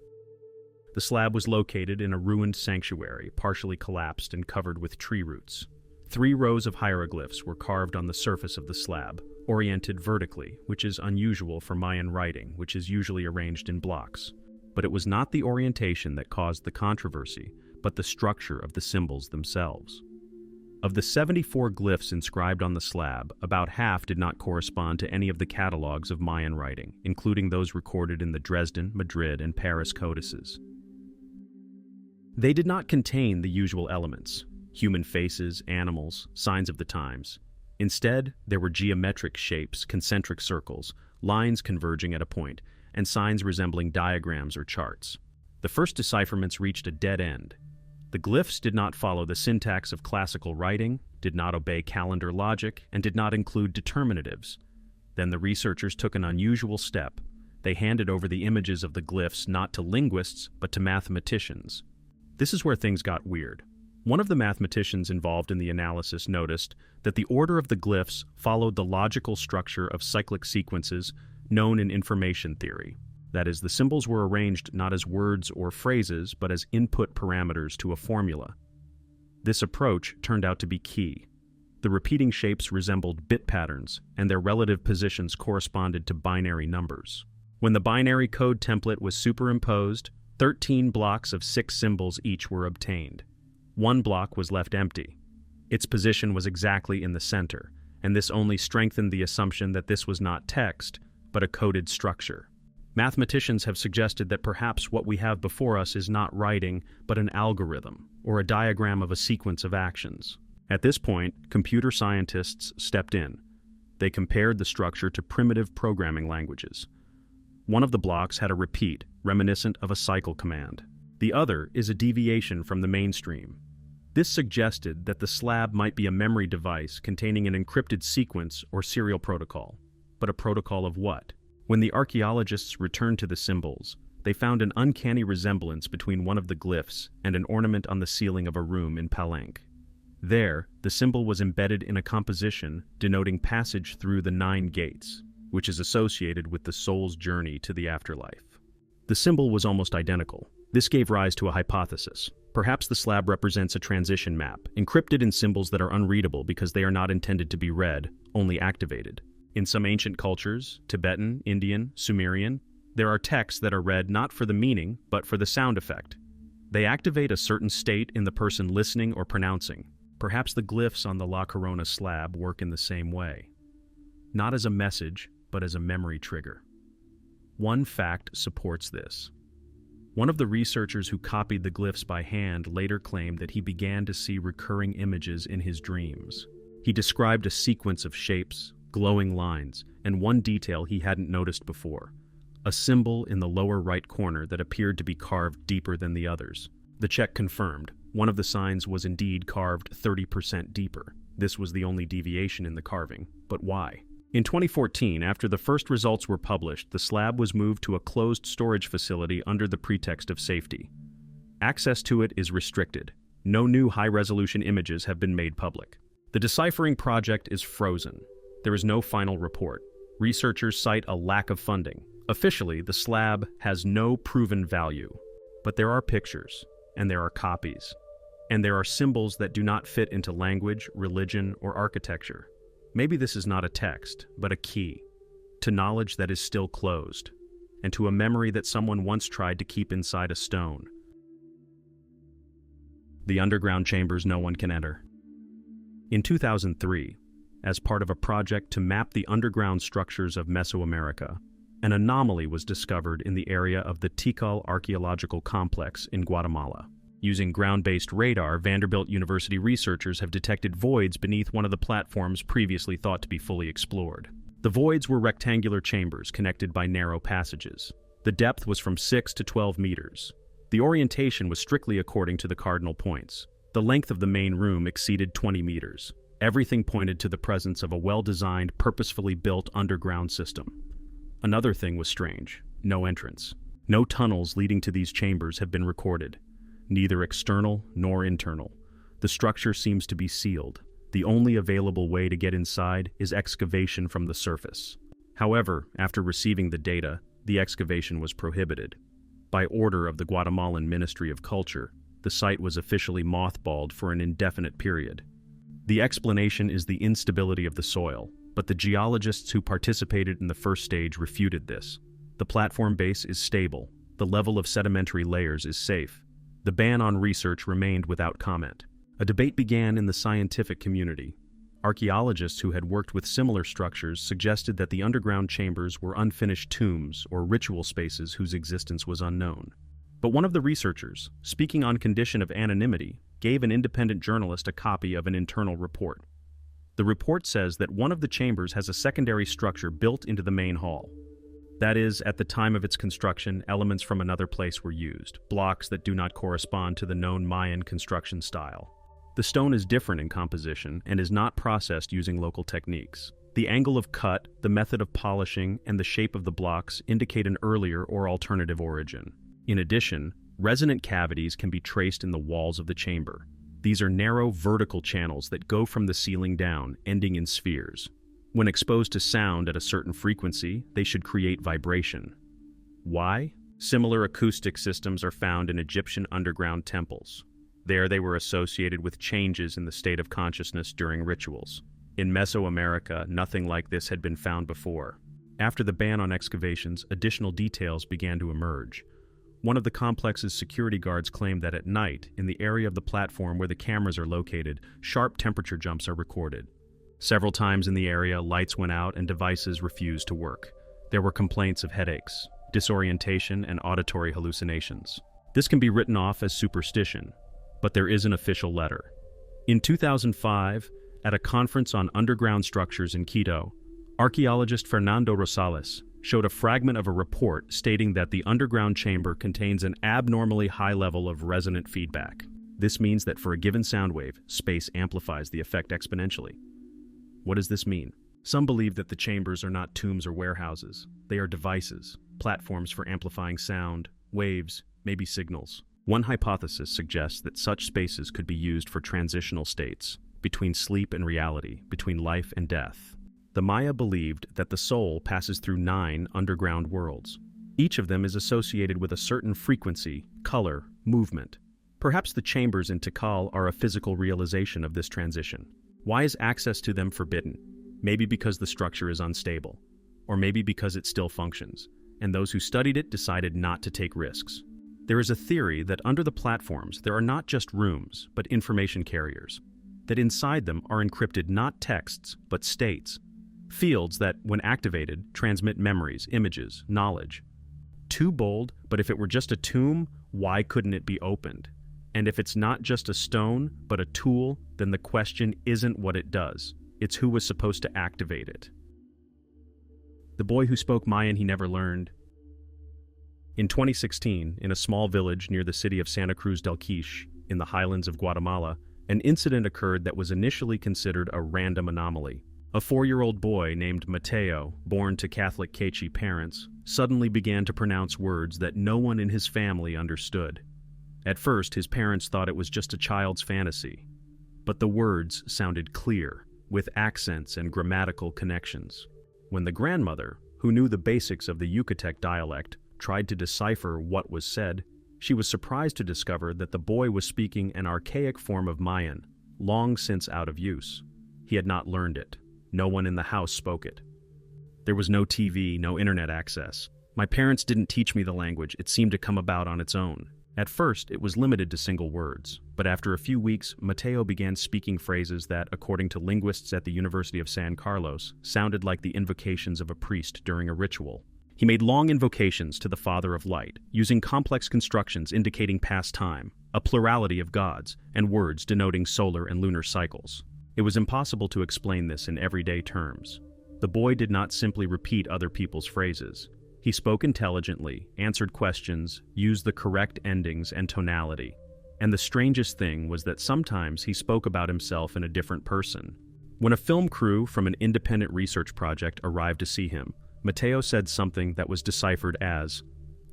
The slab was located in a ruined sanctuary, partially collapsed and covered with tree roots. 3 rows of hieroglyphs were carved on the surface of the slab, oriented vertically, which is unusual for Mayan writing, which is usually arranged in blocks. But it was not the orientation that caused the controversy, but the structure of the symbols themselves. Of the 74 glyphs inscribed on the slab, about half did not correspond to any of the catalogs of Mayan writing, including those recorded in the Dresden, Madrid, and Paris codices. They did not contain the usual elements: human faces, animals, signs of the times. Instead, there were geometric shapes, concentric circles, lines converging at a point, and signs resembling diagrams or charts. The first decipherments reached a dead end. The glyphs did not follow the syntax of classical writing, did not obey calendar logic, and did not include determinatives. Then the researchers took an unusual step. They handed over the images of the glyphs not to linguists, but to mathematicians. This is where things got weird. One of the mathematicians involved in the analysis noticed that the order of the glyphs followed the logical structure of cyclic sequences known in information theory. That is, the symbols were arranged not as words or phrases, but as input parameters to a formula. This approach turned out to be key. The repeating shapes resembled bit patterns, and their relative positions corresponded to binary numbers. When the binary code template was superimposed, 13 blocks of 6 symbols each were obtained. 1 block was left empty. Its position was exactly in the center, and this only strengthened the assumption that this was not text, but a coded structure. Mathematicians have suggested that perhaps what we have before us is not writing, but an algorithm, or a diagram of a sequence of actions. At this point, computer scientists stepped in. They compared the structure to primitive programming languages. One of the blocks had a repeat, reminiscent of a cycle command. The other is a deviation from the mainstream. This suggested that the slab might be a memory device containing an encrypted sequence or serial protocol. But a protocol of what? When the archaeologists returned to the symbols, they found an uncanny resemblance between one of the glyphs and an ornament on the ceiling of a room in Palenque. There, the symbol was embedded in a composition denoting passage through the 9 gates, which is associated with the soul's journey to the afterlife. The symbol was almost identical. This gave rise to a hypothesis. Perhaps the slab represents a transition map, encrypted in symbols that are unreadable because they are not intended to be read, only activated. In some ancient cultures, Tibetan, Indian, Sumerian, there are texts that are read not for the meaning, but for the sound effect. They activate a certain state in the person listening or pronouncing. Perhaps the glyphs on the La Corona slab work in the same way. Not as a message, but as a memory trigger. One fact supports this. One of the researchers who copied the glyphs by hand later claimed that he began to see recurring images in his dreams. He described a sequence of shapes, glowing lines, and one detail he hadn't noticed before. A symbol in the lower right corner that appeared to be carved deeper than the others. The check confirmed. One of the signs was indeed carved 30% deeper. This was the only deviation in the carving. But why? In 2014, after the first results were published, the slab was moved to a closed storage facility under the pretext of safety. Access to it is restricted. No new high-resolution images have been made public. The deciphering project is frozen. There is no final report. Researchers cite a lack of funding. Officially, the slab has no proven value. But there are pictures, and there are copies, and there are symbols that do not fit into language, religion, or architecture. Maybe this is not a text, but a key to knowledge that is still closed, and to a memory that someone once tried to keep inside a stone. The underground chambers no one can enter. In 2003, as part of a project to map the underground structures of Mesoamerica, an anomaly was discovered in the area of the Tikal archaeological complex in Guatemala. Using ground-based radar, Vanderbilt University researchers have detected voids beneath one of the platforms previously thought to be fully explored. The voids were rectangular chambers connected by narrow passages. The depth was from 6 to 12 meters. The orientation was strictly according to the cardinal points. The length of the main room exceeded 20 meters. Everything pointed to the presence of a well-designed, purposefully built underground system. Another thing was strange. No entrance. No tunnels leading to these chambers have been recorded. Neither external nor internal. The structure seems to be sealed. The only available way to get inside is excavation from the surface. However, after receiving the data, the excavation was prohibited. By order of the Guatemalan Ministry of Culture, the site was officially mothballed for an indefinite period. The explanation is the instability of the soil, but the geologists who participated in the first stage refuted this. The platform base is stable. The level of sedimentary layers is safe. The ban on research remained without comment. A debate began in the scientific community. Archaeologists who had worked with similar structures suggested that the underground chambers were unfinished tombs or ritual spaces whose existence was unknown. But one of the researchers, speaking on condition of anonymity, gave an independent journalist a copy of an internal report. The report says that one of the chambers has a secondary structure built into the main hall. That is, at the time of its construction, elements from another place were used, blocks that do not correspond to the known Mayan construction style. The stone is different in composition and is not processed using local techniques. The angle of cut, the method of polishing, and the shape of the blocks indicate an earlier or alternative origin. In addition, resonant cavities can be traced in the walls of the chamber. These are narrow vertical channels that go from the ceiling down, ending in spheres. When exposed to sound at a certain frequency, they should create vibration. Why? Similar acoustic systems are found in Egyptian underground temples. There they were associated with changes in the state of consciousness during rituals. In Mesoamerica, nothing like this had been found before. After the ban on excavations, additional details began to emerge. One of the complex's security guards claimed that at night, in the area of the platform where the cameras are located, sharp temperature jumps are recorded. Several times in the area, lights went out and devices refused to work. There were complaints of headaches, disorientation, and auditory hallucinations. This can be written off as superstition, but there is an official letter. In 2005, at a conference on underground structures in Quito, archaeologist Fernando Rosales showed a fragment of a report stating that the underground chamber contains an abnormally high level of resonant feedback. This means that for a given sound wave, space amplifies the effect exponentially. What does this mean? Some believe that the chambers are not tombs or warehouses. They are devices, platforms for amplifying sound, waves, maybe signals. One hypothesis suggests that such spaces could be used for transitional states, between sleep and reality, between life and death. The Maya believed that the soul passes through 9 underground worlds. Each of them is associated with a certain frequency, color, movement. Perhaps the chambers in Tikal are a physical realization of this transition. Why is access to them forbidden? Maybe because the structure is unstable, or maybe because it still functions, and those who studied it decided not to take risks. There is a theory that under the platforms there are not just rooms, but information carriers, that inside them are encrypted not texts, but states, fields that, when activated, transmit memories, images, knowledge. Too bold, but if it were just a tomb, why couldn't it be opened? And if it's not just a stone, but a tool, then the question isn't what it does. It's who was supposed to activate it. The boy who spoke Mayan he never learned. In 2016, in a small village near the city of Santa Cruz del Quiche, in the highlands of Guatemala, an incident occurred that was initially considered a random anomaly. A 4-year-old boy named Mateo, born to Catholic Quechua parents, suddenly began to pronounce words that no one in his family understood. At first, his parents thought it was just a child's fantasy, but the words sounded clear, with accents and grammatical connections. When the grandmother, who knew the basics of the Yucatec dialect, tried to decipher what was said, she was surprised to discover that the boy was speaking an archaic form of Mayan, long since out of use. He had not learned it. No one in the house spoke it. There was no TV, no internet access. My parents didn't teach me the language. It seemed to come about on its own. At first, it was limited to single words, but after a few weeks, Mateo began speaking phrases that, according to linguists at the University of San Carlos, sounded like the invocations of a priest during a ritual. He made long invocations to the Father of Light, using complex constructions indicating past time, a plurality of gods, and words denoting solar and lunar cycles. It was impossible to explain this in everyday terms. The boy did not simply repeat other people's phrases. He spoke intelligently, answered questions, used the correct endings and tonality. And the strangest thing was that sometimes he spoke about himself in a different person. When a film crew from an independent research project arrived to see him, Mateo said something that was deciphered as,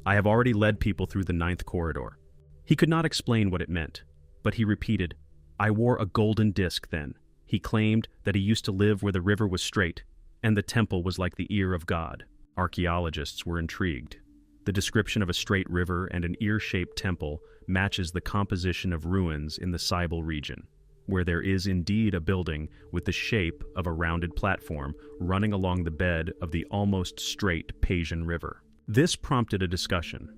"I have already led people through the 9th corridor." He could not explain what it meant, but he repeated, "I wore a golden disc then." He claimed that he used to live where the river was straight, and the temple was like the ear of God. Archaeologists were intrigued. The description of a straight river and an ear-shaped temple matches the composition of ruins in the Cibal region, where there is indeed a building with the shape of a rounded platform running along the bed of the almost straight Paisian River. This prompted a discussion.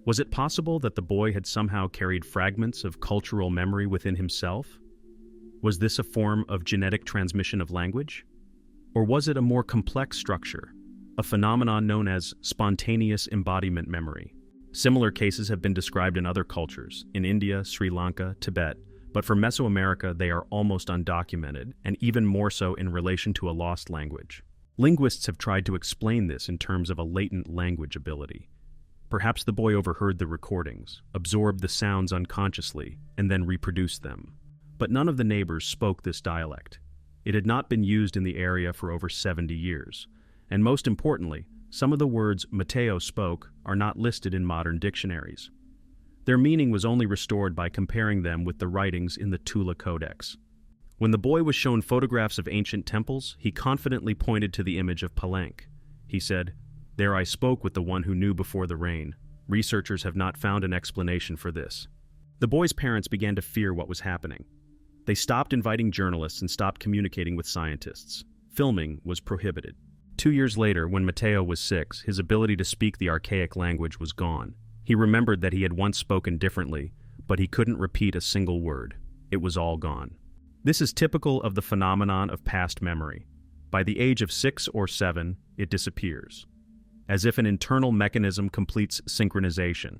Was it possible that the boy had somehow carried fragments of cultural memory within himself? Was this a form of genetic transmission of language? Or was it a more complex structure, a phenomenon known as spontaneous embodiment memory? Similar cases have been described in other cultures, in India, Sri Lanka, Tibet, but for Mesoamerica they are almost undocumented, and even more so in relation to a lost language. Linguists have tried to explain this in terms of a latent language ability. Perhaps the boy overheard the recordings, absorbed the sounds unconsciously, and then reproduced them. But none of the neighbors spoke this dialect. It had not been used in the area for over 70 years. And most importantly, some of the words Mateo spoke are not listed in modern dictionaries. Their meaning was only restored by comparing them with the writings in the Tula Codex. When the boy was shown photographs of ancient temples, he confidently pointed to the image of Palenque. He said, "There I spoke with the one who knew before the rain. Researchers have not found an explanation for this." The boy's parents began to fear what was happening. They stopped inviting journalists and stopped communicating with scientists. Filming was prohibited. 2 years later, when Mateo was 6, his ability to speak the archaic language was gone. He remembered that he had once spoken differently, but he couldn't repeat a single word. It was all gone. This is typical of the phenomenon of past memory. By the age of 6 or 7, it disappears, as if an internal mechanism completes synchronization.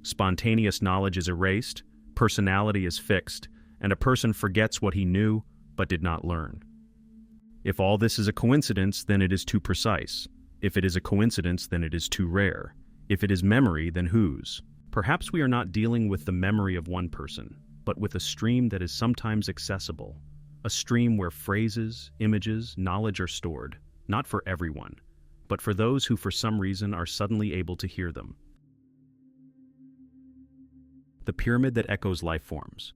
Spontaneous knowledge is erased, personality is fixed, and a person forgets what he knew but did not learn. If all this is a coincidence, then it is too precise. If it is a coincidence, then it is too rare. If it is memory, then whose? Perhaps we are not dealing with the memory of one person, but with a stream that is sometimes accessible. A stream where phrases, images, knowledge are stored, not for everyone, but for those who for some reason are suddenly able to hear them. The pyramid that echoes life forms.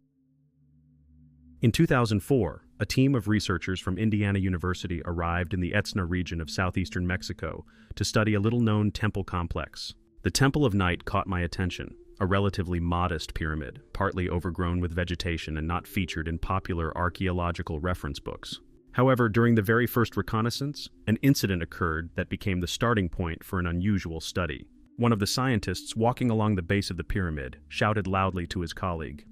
In 2004, a team of researchers from Indiana University arrived in the Etzna region of southeastern Mexico to study a little-known temple complex. The Temple of Night caught my attention. a relatively modest pyramid, partly overgrown with vegetation and not featured in popular archaeological reference books. However, during the very first reconnaissance, an incident occurred that became the starting point for an unusual study. One of the scientists walking along the base of the pyramid shouted loudly to his colleague.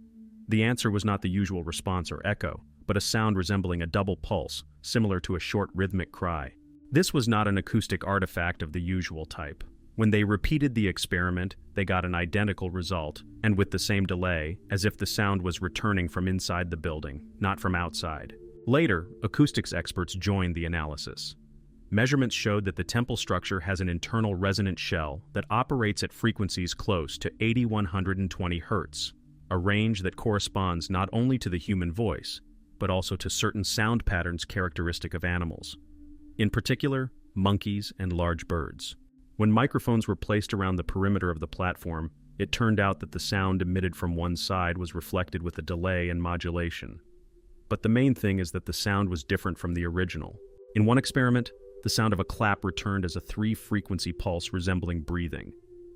The answer was not the usual response or echo, but a sound resembling a double pulse, similar to a short rhythmic cry. This was not an acoustic artifact of the usual type. When they repeated the experiment, they got an identical result, and with the same delay, as if the sound was returning from inside the building, not from outside. Later, acoustics experts joined the analysis. Measurements showed that the temple structure has an internal resonant shell that operates at frequencies close to 8120 Hz, a range that corresponds not only to the human voice, but also to certain sound patterns characteristic of animals. In particular, monkeys and large birds. When microphones were placed around the perimeter of the platform, it turned out that the sound emitted from one side was reflected with a delay and modulation. But the main thing is that the sound was different from the original. In one experiment, the sound of a clap returned as a 3-frequency pulse resembling breathing.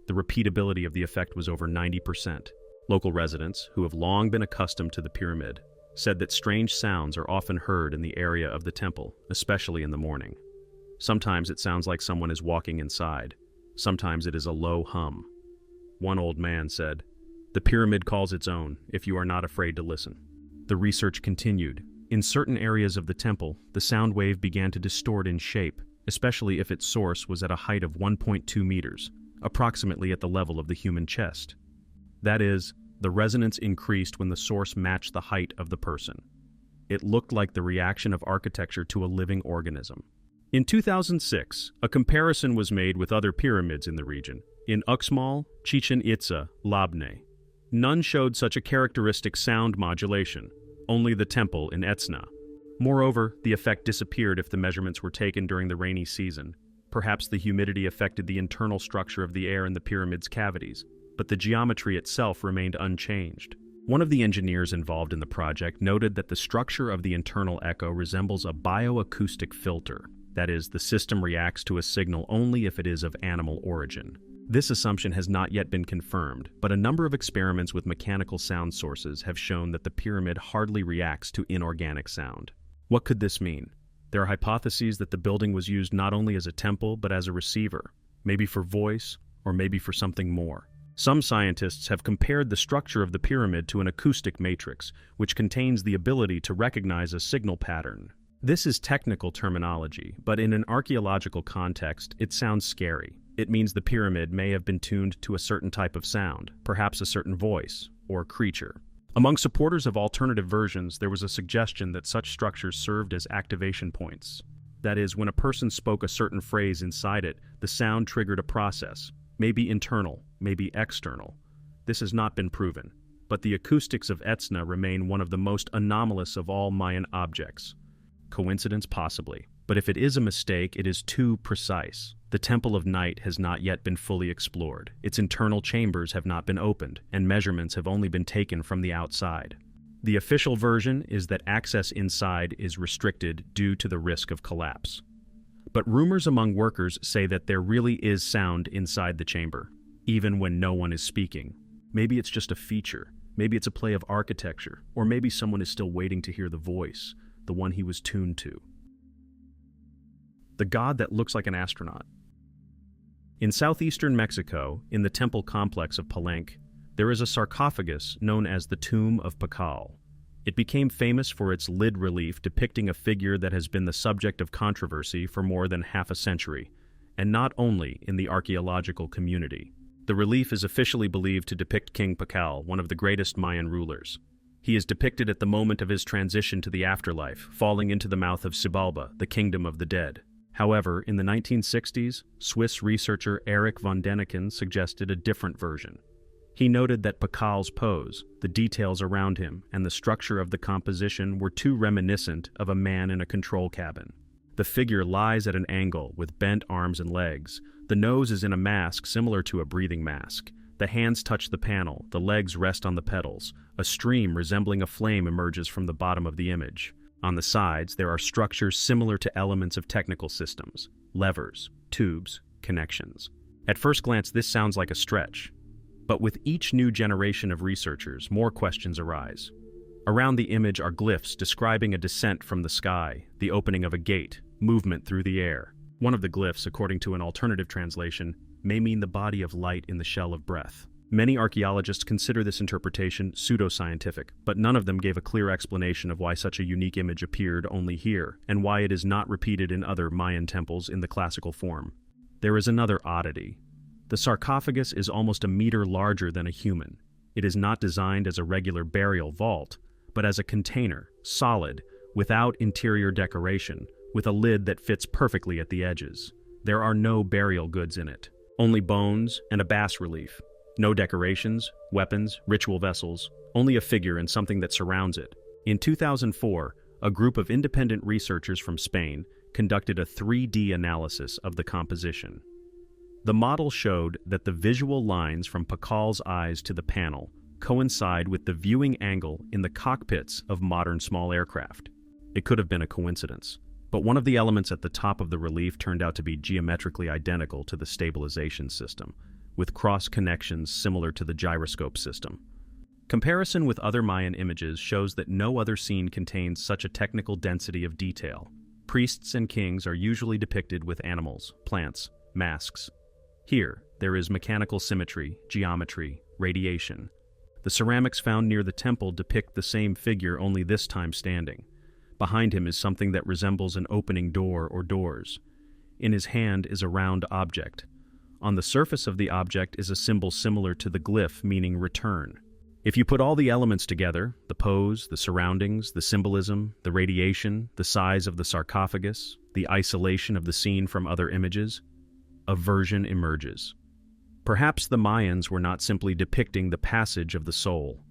The repeatability of the effect was over 90%. Local residents, who have long been accustomed to the pyramid, said that strange sounds are often heard in the area of the temple, especially in the morning. Sometimes it sounds like someone is walking inside. Sometimes it is a low hum. One old man said, "The pyramid calls its own, if you are not afraid to listen." The research continued. In certain areas of the temple, the sound wave began to distort in shape, especially if its source was at a height of 1.2 meters, approximately at the level of the human chest. That is, the resonance increased when the source matched the height of the person. It looked like the reaction of architecture to a living organism. In 2006, a comparison was made with other pyramids in the region. In Uxmal, Chichen Itza, Labne. None showed such a characteristic sound modulation, only the temple in Etna. Moreover, the effect disappeared if the measurements were taken during the rainy season. Perhaps the humidity affected the internal structure of the air in the pyramid's cavities, but the geometry itself remained unchanged. One of the engineers involved in the project noted that the structure of the internal echo resembles a bioacoustic filter. That is, the system reacts to a signal only if it is of animal origin. This assumption has not yet been confirmed, but a number of experiments with mechanical sound sources have shown that the pyramid hardly reacts to inorganic sound. What could this mean? There are hypotheses that the building was used not only as a temple but as a receiver, maybe for voice, or maybe for something more. Some scientists have compared the structure of the pyramid to an acoustic matrix, which contains the ability to recognize a signal pattern. This is technical terminology, but in an archaeological context, it sounds scary. It means the pyramid may have been tuned to a certain type of sound, perhaps a certain voice or creature. Among supporters of alternative versions, there was a suggestion that such structures served as activation points. That is, when a person spoke a certain phrase inside it, the sound triggered a process, maybe internal, maybe external. This has not been proven, but the acoustics of Etna remain one of the most anomalous of all Mayan objects. Coincidence? Possibly. But if it is a mistake, it is too precise. The Temple of Night has not yet been fully explored. Its internal chambers have not been opened, and measurements have only been taken from the outside. The official version is that access inside is restricted due to the risk of collapse. But rumors among workers say that there really is sound inside the chamber, even when no one is speaking. Maybe it's just a feature. Maybe it's a play of architecture, or maybe someone is still waiting to hear the voice, the one he was tuned to. The god that looks like an astronaut. In southeastern Mexico, in the temple complex of Palenque, there is a sarcophagus known as the Tomb of Pacal. It became famous for its lid relief depicting a figure that has been the subject of controversy for more than half a century, and not only in the archaeological community. The relief is officially believed to depict King Pacal, one of the greatest Mayan rulers. He is depicted at the moment of his transition to the afterlife, falling into the mouth of Xibalba, the kingdom of the dead. However, in the 1960s, Swiss researcher Erich von Däniken suggested a different version. He noted that Pacal's pose, the details around him, and the structure of the composition were too reminiscent of a man in a control cabin. The figure lies at an angle with bent arms and legs. The nose is in a mask similar to a breathing mask. The hands touch the panel, the legs rest on the pedals. A stream resembling a flame emerges from the bottom of the image. On the sides, there are structures similar to elements of technical systems: levers, tubes, connections. At first glance, this sounds like a stretch. But with each new generation of researchers, more questions arise. Around the image are glyphs describing a descent from the sky, the opening of a gate, movement through the air. One of the glyphs, according to an alternative translation, may mean the body of light in the shell of breath. Many archaeologists consider this interpretation pseudoscientific, but none of them gave a clear explanation of why such a unique image appeared only here, and why it is not repeated in other Mayan temples in the classical form. There is another oddity. The sarcophagus is almost a meter larger than a human. It is not designed as a regular burial vault, but as a container, solid, without interior decoration, with a lid that fits perfectly at the edges. There are no burial goods in it, only bones and a bas-relief. No decorations, weapons, ritual vessels, only a figure and something that surrounds it. In 2004, a group of independent researchers from Spain conducted a 3D analysis of the composition. The model showed that the visual lines from Pakal's eyes to the panel coincide with the viewing angle in the cockpits of modern small aircraft. It could have been a coincidence, but one of the elements at the top of the relief turned out to be geometrically identical to the stabilization system, with cross-connections similar to the gyroscope system. Comparison with other Mayan images shows that no other scene contains such a technical density of detail. Priests and kings are usually depicted with animals, plants, masks. Here, there is mechanical symmetry, geometry, radiation. The ceramics found near the temple depict the same figure, only this time standing. Behind him is something that resembles an opening door or doors. In his hand is a round object. On the surface of the object is a symbol similar to the glyph meaning return. If you put all the elements together, the pose, the surroundings, the symbolism, the radiation, the size of the sarcophagus, the isolation of the scene from other images, a version emerges. Perhaps the Mayans were not simply depicting the passage of the soul.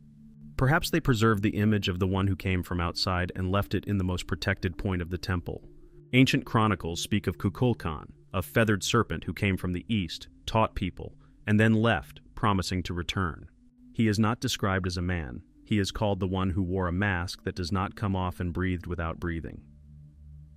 Perhaps they preserved the image of the one who came from outside and left it in the most protected point of the temple. Ancient chronicles speak of Kukulkan, a feathered serpent who came from the east, taught people, and then left, promising to return. He is not described as a man. He is called the one who wore a mask that does not come off and breathed without breathing.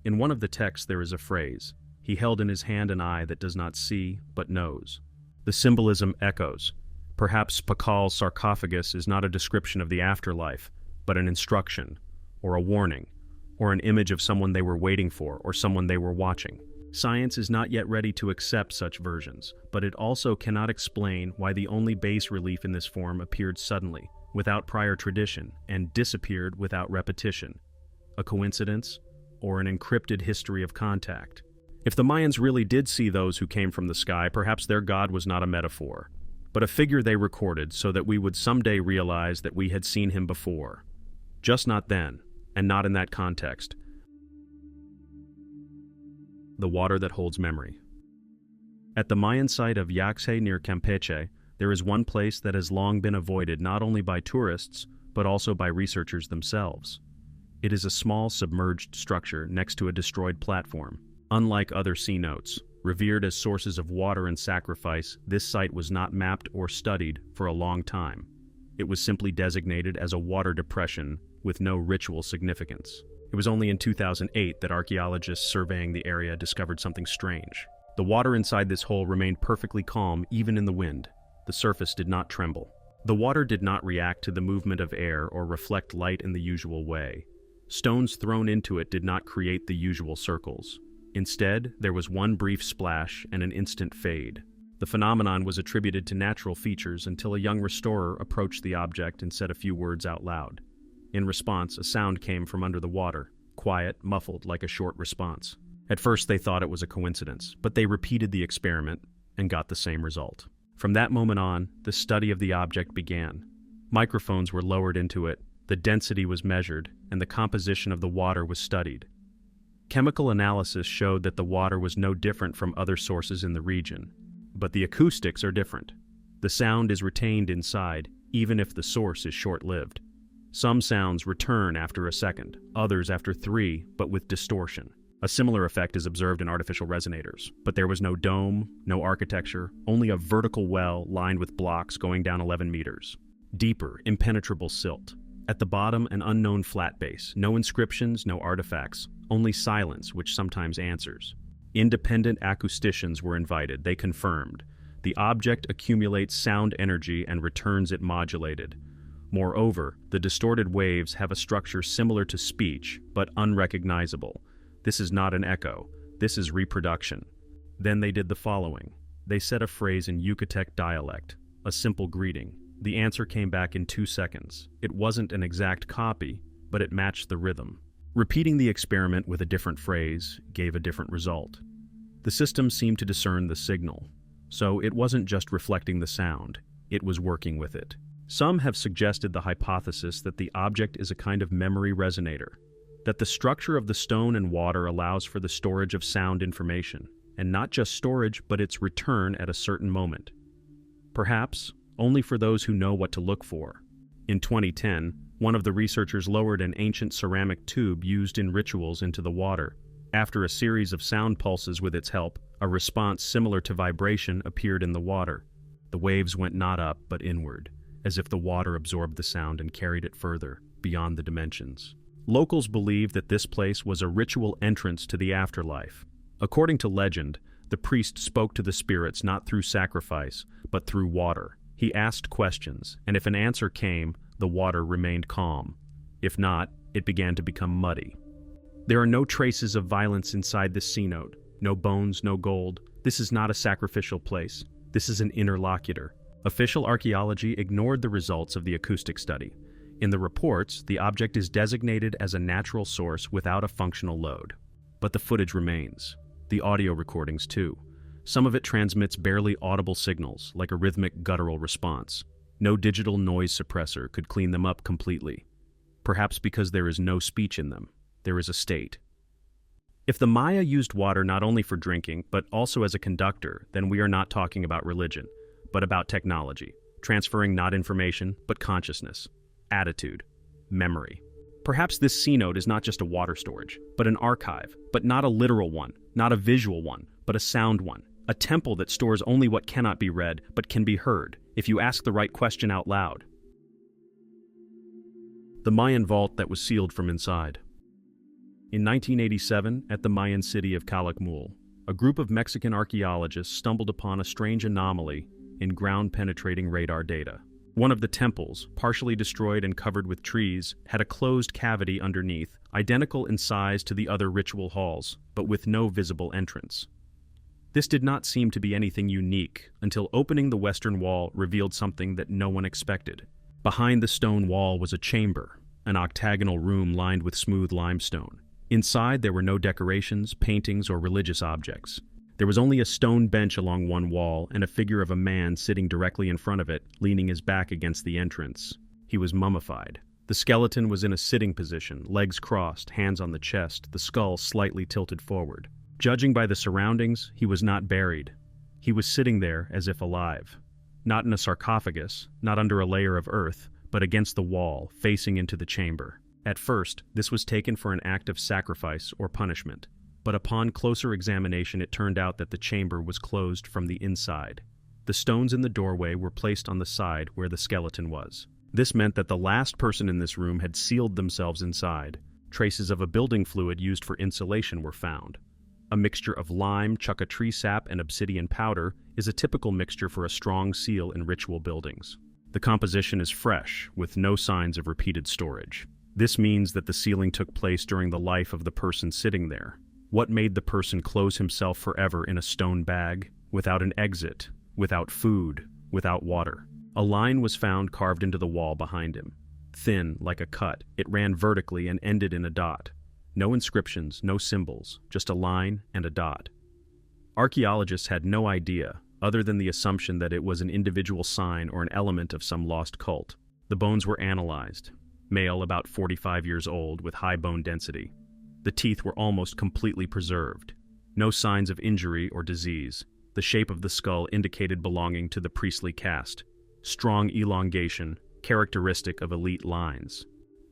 In one of the texts there is a phrase, "He held in his hand an eye that does not see, but knows." The symbolism echoes. Perhaps Pakal's sarcophagus is not a description of the afterlife, but an instruction, or a warning, or an image of someone they were waiting for, or someone they were watching. Science is not yet ready to accept such versions, but it also cannot explain why the only bas relief in this form appeared suddenly, without prior tradition, and disappeared without repetition. A coincidence, or an encrypted history of contact? If the Mayans really did see those who came from the sky, perhaps their god was not a metaphor, but a figure they recorded so that we would someday realize that we had seen him before. Just not then, and not in that context. The water that holds memory. At the Mayan site of Yaxhe near Campeche, there is one place that has long been avoided not only by tourists, but also by researchers themselves. It is a small submerged structure next to a destroyed platform. Unlike other cenotes, revered as sources of water and sacrifice, this site was not mapped or studied for a long time. It was simply designated as a water depression with no ritual significance. It was only in 2008 that archaeologists surveying the area discovered something strange. The water inside this hole remained perfectly calm even in the wind. The surface did not tremble. The water did not react to the movement of air or reflect light in the usual way. Stones thrown into it did not create the usual circles. Instead, there was one brief splash and an instant fade. The phenomenon was attributed to natural features until a young restorer approached the object and said a few words out loud. In response, a sound came from under the water, quiet, muffled, like a short response. At first they thought it was a coincidence, but they repeated the experiment and got the same result. From that moment on, the study of the object began. Microphones were lowered into it, the density was measured, and the composition of the water was studied. Chemical analysis showed that the water was no different from other sources in the region. But the acoustics are different. The sound is retained inside, even if the source is short-lived. Some sounds return after a second, others after 3, but with distortion. A similar effect is observed in artificial resonators, but there was no dome, no architecture, only a vertical well lined with blocks going down 11 meters. Deeper, impenetrable silt. At the bottom, an unknown flat base, no inscriptions, no artifacts, only silence, which sometimes answers. Independent acousticians were invited, they confirmed. The object accumulates sound energy and returns it modulated. Moreover, the distorted waves have a structure similar to speech, but unrecognizable. This is not an echo. This is reproduction. Then they did the following. They said a phrase in Yucatec dialect, a simple greeting. The answer came back in 2 seconds. It wasn't an exact copy, but it matched the rhythm. Repeating the experiment with a different phrase gave a different result. The system seemed to discern the signal. So it wasn't just reflecting the sound, it was working with it. Some have suggested the hypothesis that the object is a kind of memory resonator, that the structure of the stone and water allows for the storage of sound information, and not just storage, but its return at a certain moment. Perhaps only for those who know what to look for. In 2010, one of the researchers lowered an ancient ceramic tube used in rituals into the water. After a series of sound pulses with its help, a response similar to vibration appeared in the water. The waves went not up, but inward, as if the water absorbed the sound and carried it further, beyond the dimensions. Locals believe that this place was a ritual entrance to the afterlife. According to legend, the priest spoke to the spirits not through sacrifice, but through water. He asked questions, and if an answer came, the water remained calm. If not, it began to become muddy. There are no traces of violence inside this cenote. No bones, no gold. This is not a sacrificial place. This is an interlocutor. Official archaeology ignored the results of the acoustic study. In the reports, the object is designated as a natural source without a functional load. But the footage remains. The audio recordings, too. Some of it transmits barely audible signals, like a rhythmic guttural response. No digital noise suppressor could clean them up completely. Perhaps because there is no speech in them. There is a state. If the Maya used water not only for drinking, but also as a conductor, then we are not talking about religion, but about technology, transferring not information, but consciousness, attitude, memory. Perhaps this cenote is not just a water storage, but an archive, but not a literal one, not a visual one, but a sound one, a temple that stores only what cannot be read, but can be heard, if you ask the right question out loud. The Mayan vault that was sealed from inside. In 1987, at the Mayan city of Calakmul, a group of Mexican archaeologists stumbled upon a strange anomaly in ground-penetrating radar data. One of the temples, partially destroyed and covered with trees, had a closed cavity underneath, identical in size to the other ritual halls, but with no visible entrance. This did not seem to be anything unique until opening the western wall revealed something that no one expected. Behind the stone wall was a chamber, an octagonal room lined with smooth limestone. Inside, there were no decorations, paintings, or religious objects. There was only a stone bench along one wall and a figure of a man sitting directly in front of it, leaning his back against the entrance. He was mummified. The skeleton was in a sitting position, legs crossed, hands on the chest, the skull slightly tilted forward. Judging by the surroundings, he was not buried. He was sitting there as if alive. Not in a sarcophagus, not under a layer of earth, but against the wall, facing into the chamber. At first, this was taken for an act of sacrifice or punishment, but upon closer examination it turned out that the chamber was closed from the inside. The stones in the doorway were placed on the side where the skeleton was. This meant that the last person in this room had sealed themselves inside. Traces of a building fluid used for insulation were found. A mixture of lime, chucka tree sap, and obsidian powder is a typical mixture for a strong seal in ritual buildings. The composition is fresh, with no signs of repeated storage. This means that the sealing took place during the life of the person sitting there. What made the person close himself forever in a stone bag, without an exit, without food, without water? A line was found carved into the wall behind him. Thin, like a cut, it ran vertically and ended in a dot. No inscriptions, no symbols, just a line and a dot. Archaeologists had no idea, other than the assumption that it was an individual sign or an element of some lost cult. The bones were analyzed. Male, about 45 years old, with high bone density. The teeth were almost completely preserved. No signs of injury or disease. The shape of the skull indicated belonging to the priestly caste. Strong elongation, characteristic of elite lines.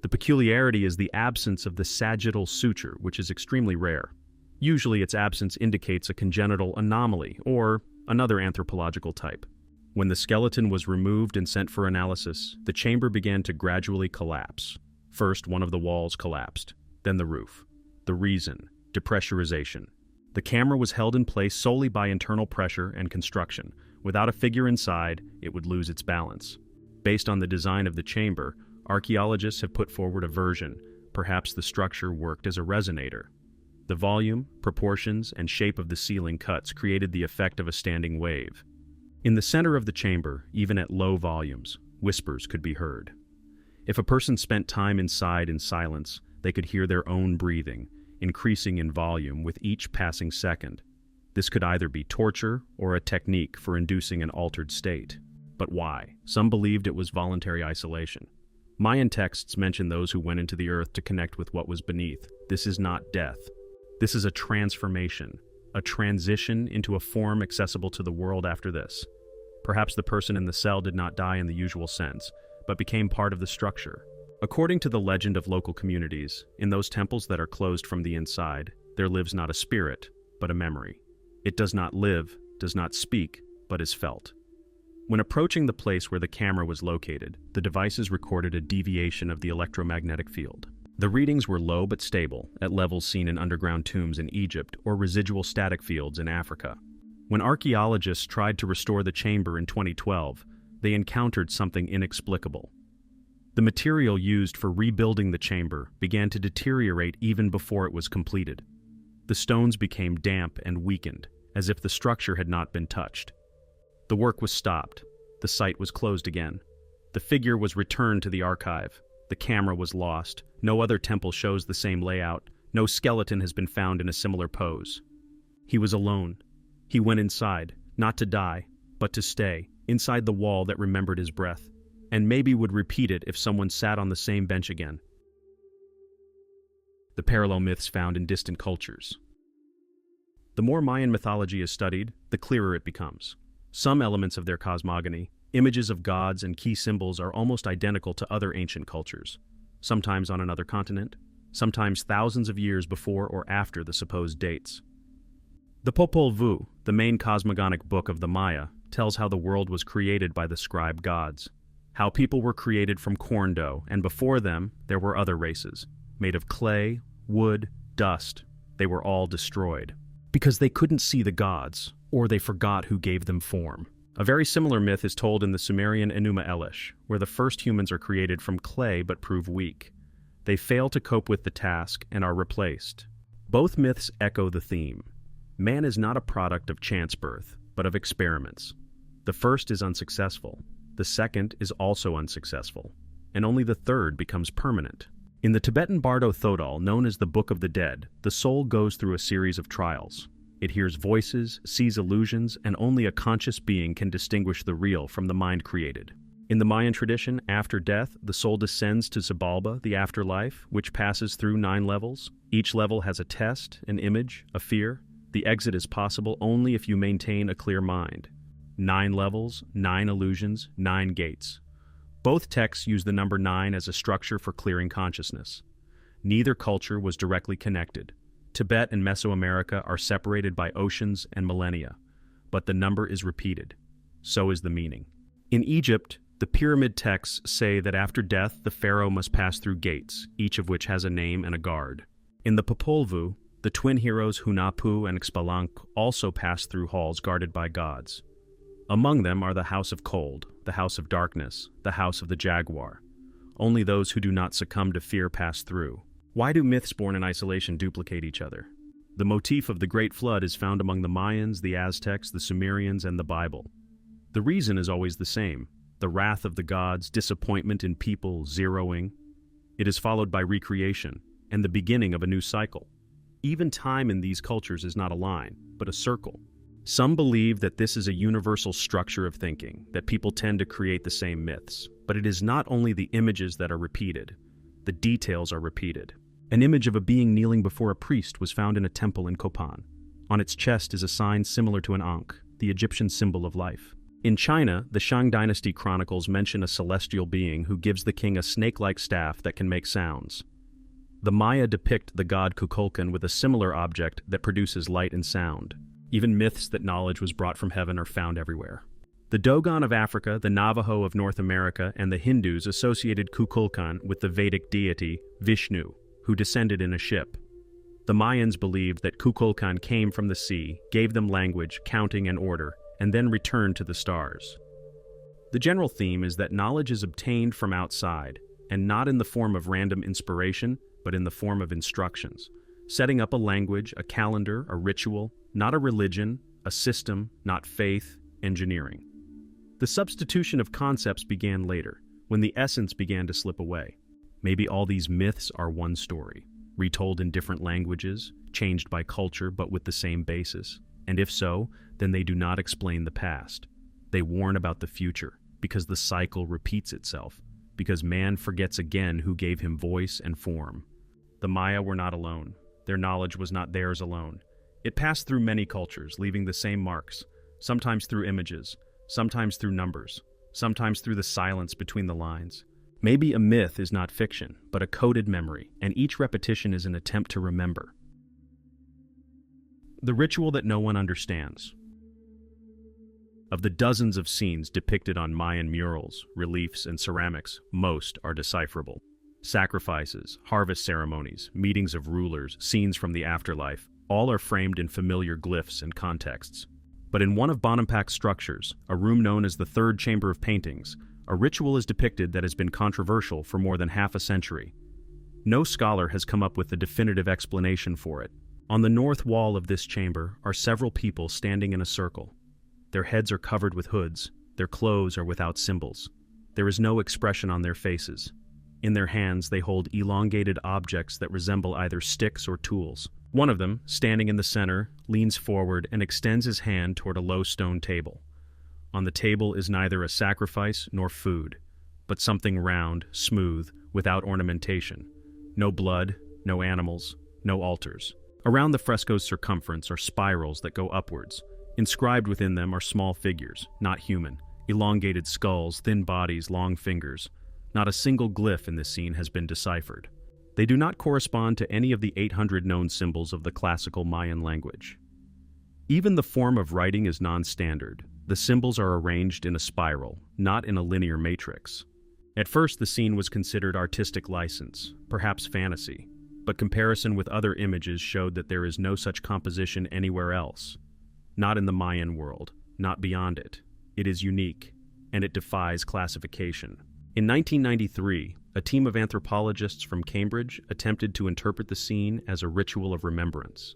The peculiarity is the absence of the sagittal suture, which is extremely rare. Usually its absence indicates a congenital anomaly or another anthropological type. When the skeleton was removed and sent for analysis, the chamber began to gradually collapse. First, one of the walls collapsed, then the roof. The reason: depressurization. The camera was held in place solely by internal pressure and construction, Without a figure inside, it would lose its balance. Based on the design of the chamber, archaeologists have put forward a version. Perhaps the structure worked as a resonator. The volume, proportions, and shape of the ceiling cuts created the effect of a standing wave. In the center of the chamber, even at low volumes, whispers could be heard. If a person spent time inside in silence, they could hear their own breathing, increasing in volume with each passing second. This could either be torture or a technique for inducing an altered state. But why? Some believed it was voluntary isolation. Mayan texts mention those who went into the earth to connect with what was beneath. This is not death. This is a transformation, a transition into a form accessible to the world after this. Perhaps the person in the cell did not die in the usual sense, but became part of the structure. According to the legend of local communities, in those temples that are closed from the inside, there lives not a spirit, but a memory. It does not live, does not speak, but is felt. When approaching the place where the camera was located, the devices recorded a deviation of the electromagnetic field. The readings were low but stable, at levels seen in underground tombs in Egypt or residual static fields in Africa. When archaeologists tried to restore the chamber in 2012, they encountered something inexplicable. The material used for rebuilding the chamber began to deteriorate even before it was completed. The stones became damp and weakened, as if the structure had not been touched. The work was stopped. The site was closed again. The figure was returned to the archive. The camera was lost. No other temple shows the same layout. No skeleton has been found in a similar pose. He was alone. He went inside, not to die, but to stay, inside the wall that remembered his breath, and maybe would repeat it if someone sat on the same bench again. The parallel myths found in distant cultures. The more Mayan mythology is studied, the clearer it becomes. Some elements of their cosmogony, images of gods and key symbols, are almost identical to other ancient cultures, sometimes on another continent, sometimes thousands of years before or after the supposed dates. The Popol Vuh, the main cosmogonic book of the Maya, tells how the world was created by the scribe gods, how people were created from corn dough, and before them there were other races, made of clay, wood, dust. They were all destroyed, because they couldn't see the gods, or they forgot who gave them form. A very similar myth is told in the Sumerian Enuma Elish, where the first humans are created from clay but prove weak. They fail to cope with the task and are replaced. Both myths echo the theme. Man is not a product of chance birth, but of experiments. The first is unsuccessful. The second is also unsuccessful. And only the third becomes permanent. In the Tibetan Bardo Thodol, known as the Book of the Dead, the soul goes through a series of trials. It hears voices, sees illusions, and only a conscious being can distinguish the real from the mind created. In the Mayan tradition, after death, the soul descends to Xibalba, the afterlife, which passes through 9 levels. Each level has a test, an image, a fear. The exit is possible only if you maintain a clear mind. 9 levels, 9 illusions, 9 gates. Both texts use the number 9 as a structure for clearing consciousness. Neither culture was directly connected. Tibet and Mesoamerica are separated by oceans and millennia, but the number is repeated. So is the meaning. In Egypt, the pyramid texts say that after death, the pharaoh must pass through gates, each of which has a name and a guard. In the Popol Vuh, the twin heroes Hunahpu and Xbalanque also pass through halls guarded by gods. Among them are the House of Cold, the House of Darkness, the House of the Jaguar. Only those who do not succumb to fear pass through. Why do myths born in isolation duplicate each other? The motif of the Great Flood is found among the Mayans, the Aztecs, the Sumerians, and the Bible. The reason is always the same: the wrath of the gods, disappointment in people, zeroing. It is followed by recreation, and the beginning of a new cycle. Even time in these cultures is not a line, but a circle. Some believe that this is a universal structure of thinking, that people tend to create the same myths. But it is not only the images that are repeated, the details are repeated. An image of a being kneeling before a priest was found in a temple in Copan. On its chest is a sign similar to an ankh, the Egyptian symbol of life. In China, the Shang Dynasty chronicles mention a celestial being who gives the king a snake-like staff that can make sounds. The Maya depict the god Kukulkan with a similar object that produces light and sound. Even myths that knowledge was brought from heaven are found everywhere. The Dogon of Africa, the Navajo of North America, and the Hindus associated Kukulkan with the Vedic deity Vishnu, who descended in a ship. The Mayans believed that Kukulkan came from the sea, gave them language, counting, and order, and then return to the stars. The general theme is that knowledge is obtained from outside, and not in the form of random inspiration, but in the form of instructions, setting up a language, a calendar, a ritual, not a religion, a system, not faith, engineering. The substitution of concepts began later, when the essence began to slip away. Maybe all these myths are one story, retold in different languages, changed by culture but with the same basis. And if so, then they do not explain the past. They warn about the future, because the cycle repeats itself, because man forgets again who gave him voice and form. The Maya were not alone. Their knowledge was not theirs alone. It passed through many cultures, leaving the same marks, sometimes through images, sometimes through numbers, sometimes through the silence between the lines. Maybe a myth is not fiction, but a coded memory, and each repetition is an attempt to remember. The ritual that no one understands. Of the dozens of scenes depicted on Mayan murals, reliefs, and ceramics, most are decipherable. Sacrifices, harvest ceremonies, meetings of rulers, scenes from the afterlife, all are framed in familiar glyphs and contexts. But in one of Bonampac's structures, a room known as the Third Chamber of Paintings, a ritual is depicted that has been controversial for more than half a century. No scholar has come up with a definitive explanation for it. On the north wall of this chamber are several people standing in a circle. Their heads are covered with hoods, their clothes are without symbols. There is no expression on their faces. In their hands they hold elongated objects that resemble either sticks or tools. One of them, standing in the center, leans forward and extends his hand toward a low stone table. On the table is neither a sacrifice nor food, but something round, smooth, without ornamentation. No blood, no animals, no altars. Around the fresco's circumference are spirals that go upwards. Inscribed within them are small figures, not human, elongated skulls, thin bodies, long fingers. Not a single glyph in this scene has been deciphered. They do not correspond to any of the 800 known symbols of the classical Mayan language. Even the form of writing is non-standard. The symbols are arranged in a spiral, not in a linear matrix. At first, the scene was considered artistic license, perhaps fantasy, but comparison with other images showed that there is no such composition anywhere else. Not in the Mayan world, not beyond it. It is unique, and it defies classification. In 1993, a team of anthropologists from Cambridge attempted to interpret the scene as a ritual of remembrance.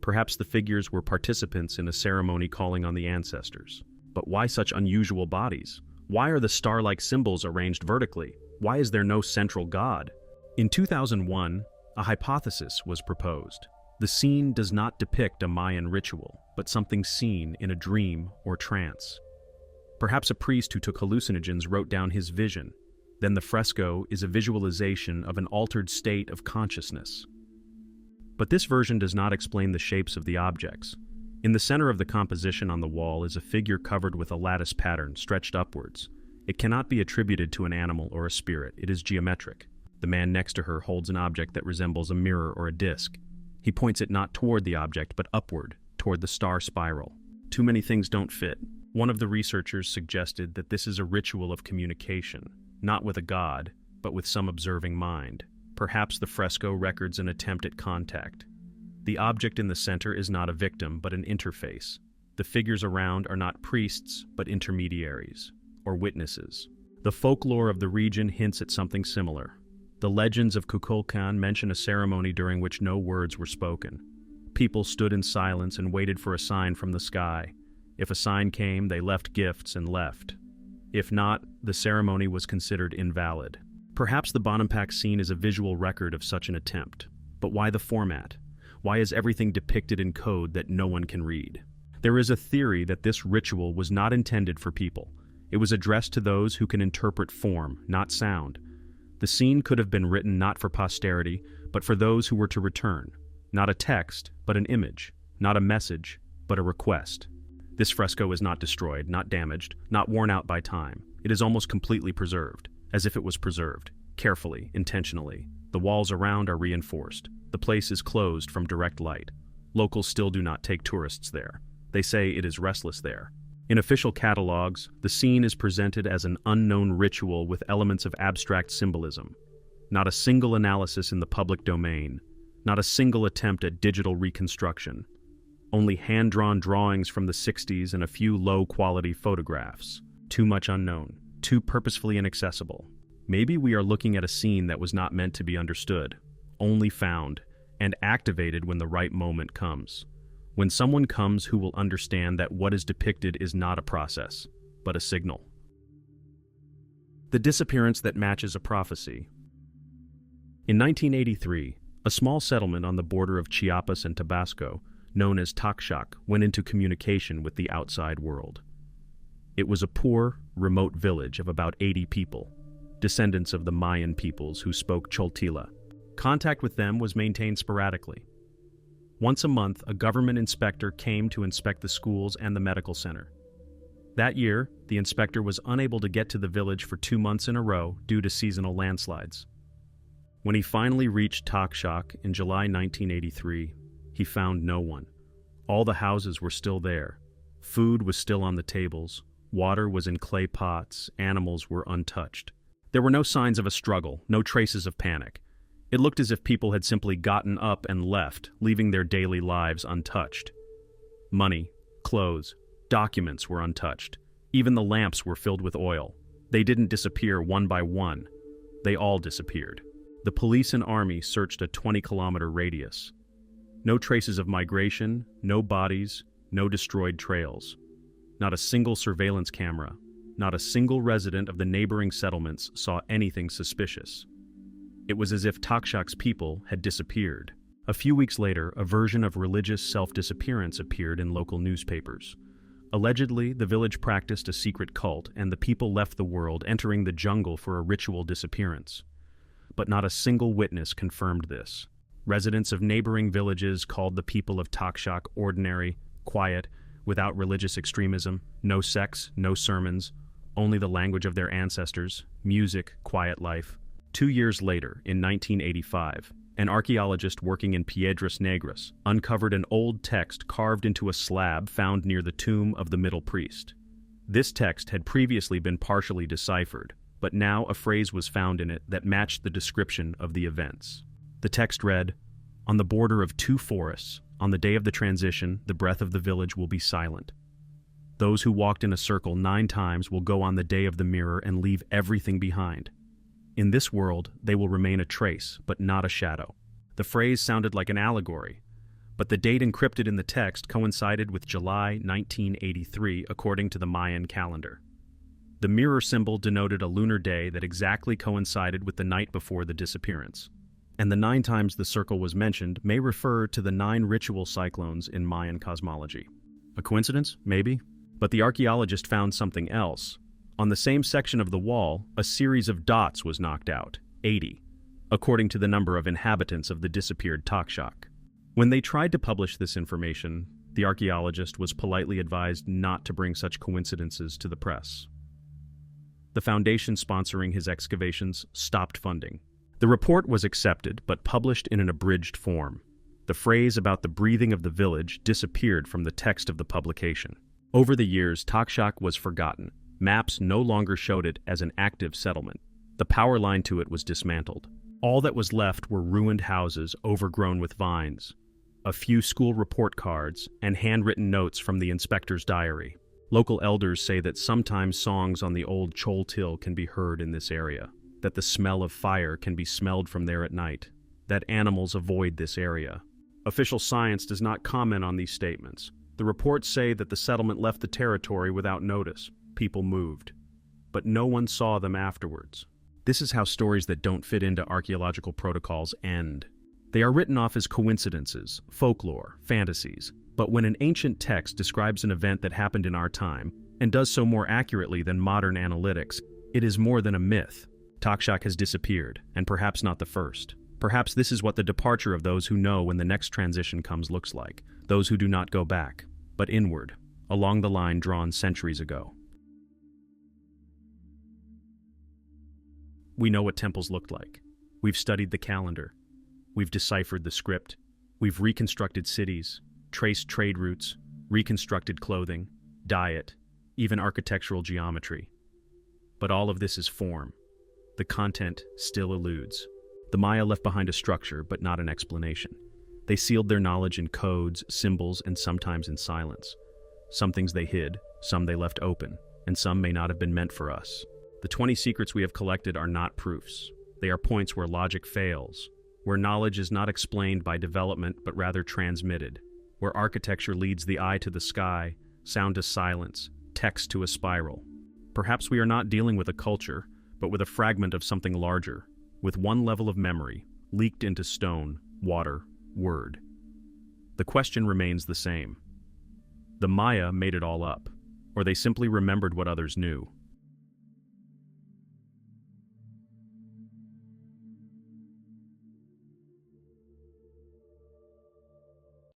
Perhaps the figures were participants in a ceremony calling on the ancestors. But why such unusual bodies? Why are the star-like symbols arranged vertically? Why is there no central god? In 2001, a hypothesis was proposed. The scene does not depict a Mayan ritual, but something seen in a dream or trance. Perhaps a priest who took hallucinogens wrote down his vision. Then the fresco is a visualization of an altered state of consciousness. But this version does not explain the shapes of the objects. In the center of the composition on the wall is a figure covered with a lattice pattern stretched upwards. It cannot be attributed to an animal or a spirit. It is geometric. The man next to her holds an object that resembles a mirror or a disc. He points it not toward the object, but upward, toward the star spiral. Too many things don't fit. One of the researchers suggested that this is a ritual of communication, not with a god, but with some observing mind. Perhaps the fresco records an attempt at contact. The object in the center is not a victim, but an interface. The figures around are not priests, but intermediaries, or witnesses. The folklore of the region hints at something similar. The legends of Kukulkan mention a ceremony during which no words were spoken. People stood in silence and waited for a sign from the sky. If a sign came, they left gifts and left. If not, the ceremony was considered invalid. Perhaps the Bonampak scene is a visual record of such an attempt. But why the format? Why is everything depicted in code that no one can read? There is a theory that this ritual was not intended for people. It was addressed to those who can interpret form, not sound. The scene could have been written not for posterity, but for those who were to return. Not a text, but an image. Not a message, but a request. This fresco is not destroyed, not damaged, not worn out by time. It is almost completely preserved, as if it was preserved, carefully, intentionally. The walls around are reinforced. The place is closed from direct light. Locals still do not take tourists there. They say it is restless there. In official catalogs, the scene is presented as an unknown ritual with elements of abstract symbolism. Not a single analysis in the public domain. Not a single attempt at digital reconstruction. Only hand-drawn drawings from the 60s and a few low-quality photographs. Too much unknown, too purposefully inaccessible. Maybe we are looking at a scene that was not meant to be understood, only found, and activated when the right moment comes. When someone comes who will understand that what is depicted is not a process, but a signal. The disappearance that matches a prophecy. In 1983, a small settlement on the border of Chiapas and Tabasco, known as Taxac, went into communication with the outside world. It was a poor, remote village of about 80 people, descendants of the Mayan peoples who spoke Choltila. Contact with them was maintained sporadically. Once a month, a government inspector came to inspect the schools and the medical center. That year, the inspector was unable to get to the village for 2 months in a row due to seasonal landslides. When he finally reached Taxac in July 1983, he found no one. All the houses were still there. Food was still on the tables. Water was in clay pots. Animals were untouched. There were no signs of a struggle, no traces of panic. It looked as if people had simply gotten up and left, leaving their daily lives untouched. Money, clothes, documents were untouched. Even the lamps were filled with oil. They didn't disappear one by one. They all disappeared. The police and army searched a 20-kilometer radius. No traces of migration, no bodies, no destroyed trails. Not a single surveillance camera, not a single resident of the neighboring settlements saw anything suspicious. It was as if Taxac's people had disappeared. A few weeks later, a version of religious self-disappearance appeared in local newspapers. Allegedly, the village practiced a secret cult and the people left the world, entering the jungle for a ritual disappearance. But not a single witness confirmed this. Residents of neighboring villages called the people of Taxac ordinary, quiet, without religious extremism, no sex, no sermons, only the language of their ancestors, music, quiet life. 2 years later, in 1985, an archaeologist working in Piedras Negras uncovered an old text carved into a slab found near the tomb of the middle priest. This text had previously been partially deciphered, but now a phrase was found in it that matched the description of the events. The text read, "On the border of 2 forests, on the day of the transition, the breath of the village will be silent. Those who walked in a circle 9 times will go on the day of the mirror and leave everything behind. In this world, they will remain a trace, but not a shadow." The phrase sounded like an allegory, but the date encrypted in the text coincided with July 1983 according to the Mayan calendar. The mirror symbol denoted a lunar day that exactly coincided with the night before the disappearance. And the 9 times the circle was mentioned may refer to the 9 ritual cyclones in Mayan cosmology. A coincidence? Maybe. But the archaeologist found something else. On the same section of the wall, a series of dots was knocked out, 80, according to the number of inhabitants of the disappeared Taxac. When they tried to publish this information, the archaeologist was politely advised not to bring such coincidences to the press. The foundation sponsoring his excavations stopped funding. The report was accepted, but published in an abridged form. The phrase about the breathing of the village disappeared from the text of the publication. Over the years, Taxac was forgotten. Maps no longer showed it as an active settlement. The power line to it was dismantled. All that was left were ruined houses overgrown with vines, a few school report cards, and handwritten notes from the inspector's diary. Local elders say that sometimes songs on the old Choltil can be heard in this area, that the smell of fire can be smelled from there at night, that animals avoid this area. Official science does not comment on these statements. The reports say that the settlement left the territory without notice. People moved, but no one saw them afterwards. This is how stories that don't fit into archaeological protocols end. They are written off as coincidences, folklore, fantasies, but when an ancient text describes an event that happened in our time, and does so more accurately than modern analytics, it is more than a myth. Taxac has disappeared, and perhaps not the first. Perhaps this is what the departure of those who know when the next transition comes looks like, those who do not go back, but inward, along the line drawn centuries ago. We know what temples looked like. We've studied the calendar. We've deciphered the script. We've reconstructed cities, traced trade routes, reconstructed clothing, diet, even architectural geometry. But all of this is form. The content still eludes. The Maya left behind a structure, but not an explanation. They sealed their knowledge in codes, symbols, and sometimes in silence. Some things they hid, some they left open, and some may not have been meant for us. The 20 secrets we have collected are not proofs. They are points where logic fails, where knowledge is not explained by development but rather transmitted, where architecture leads the eye to the sky, sound to silence, text to a spiral. Perhaps we are not dealing with a culture, but with a fragment of something larger, with one level of memory, leaked into stone, water, word. The question remains the same. The Maya made it all up, or they simply remembered what others knew.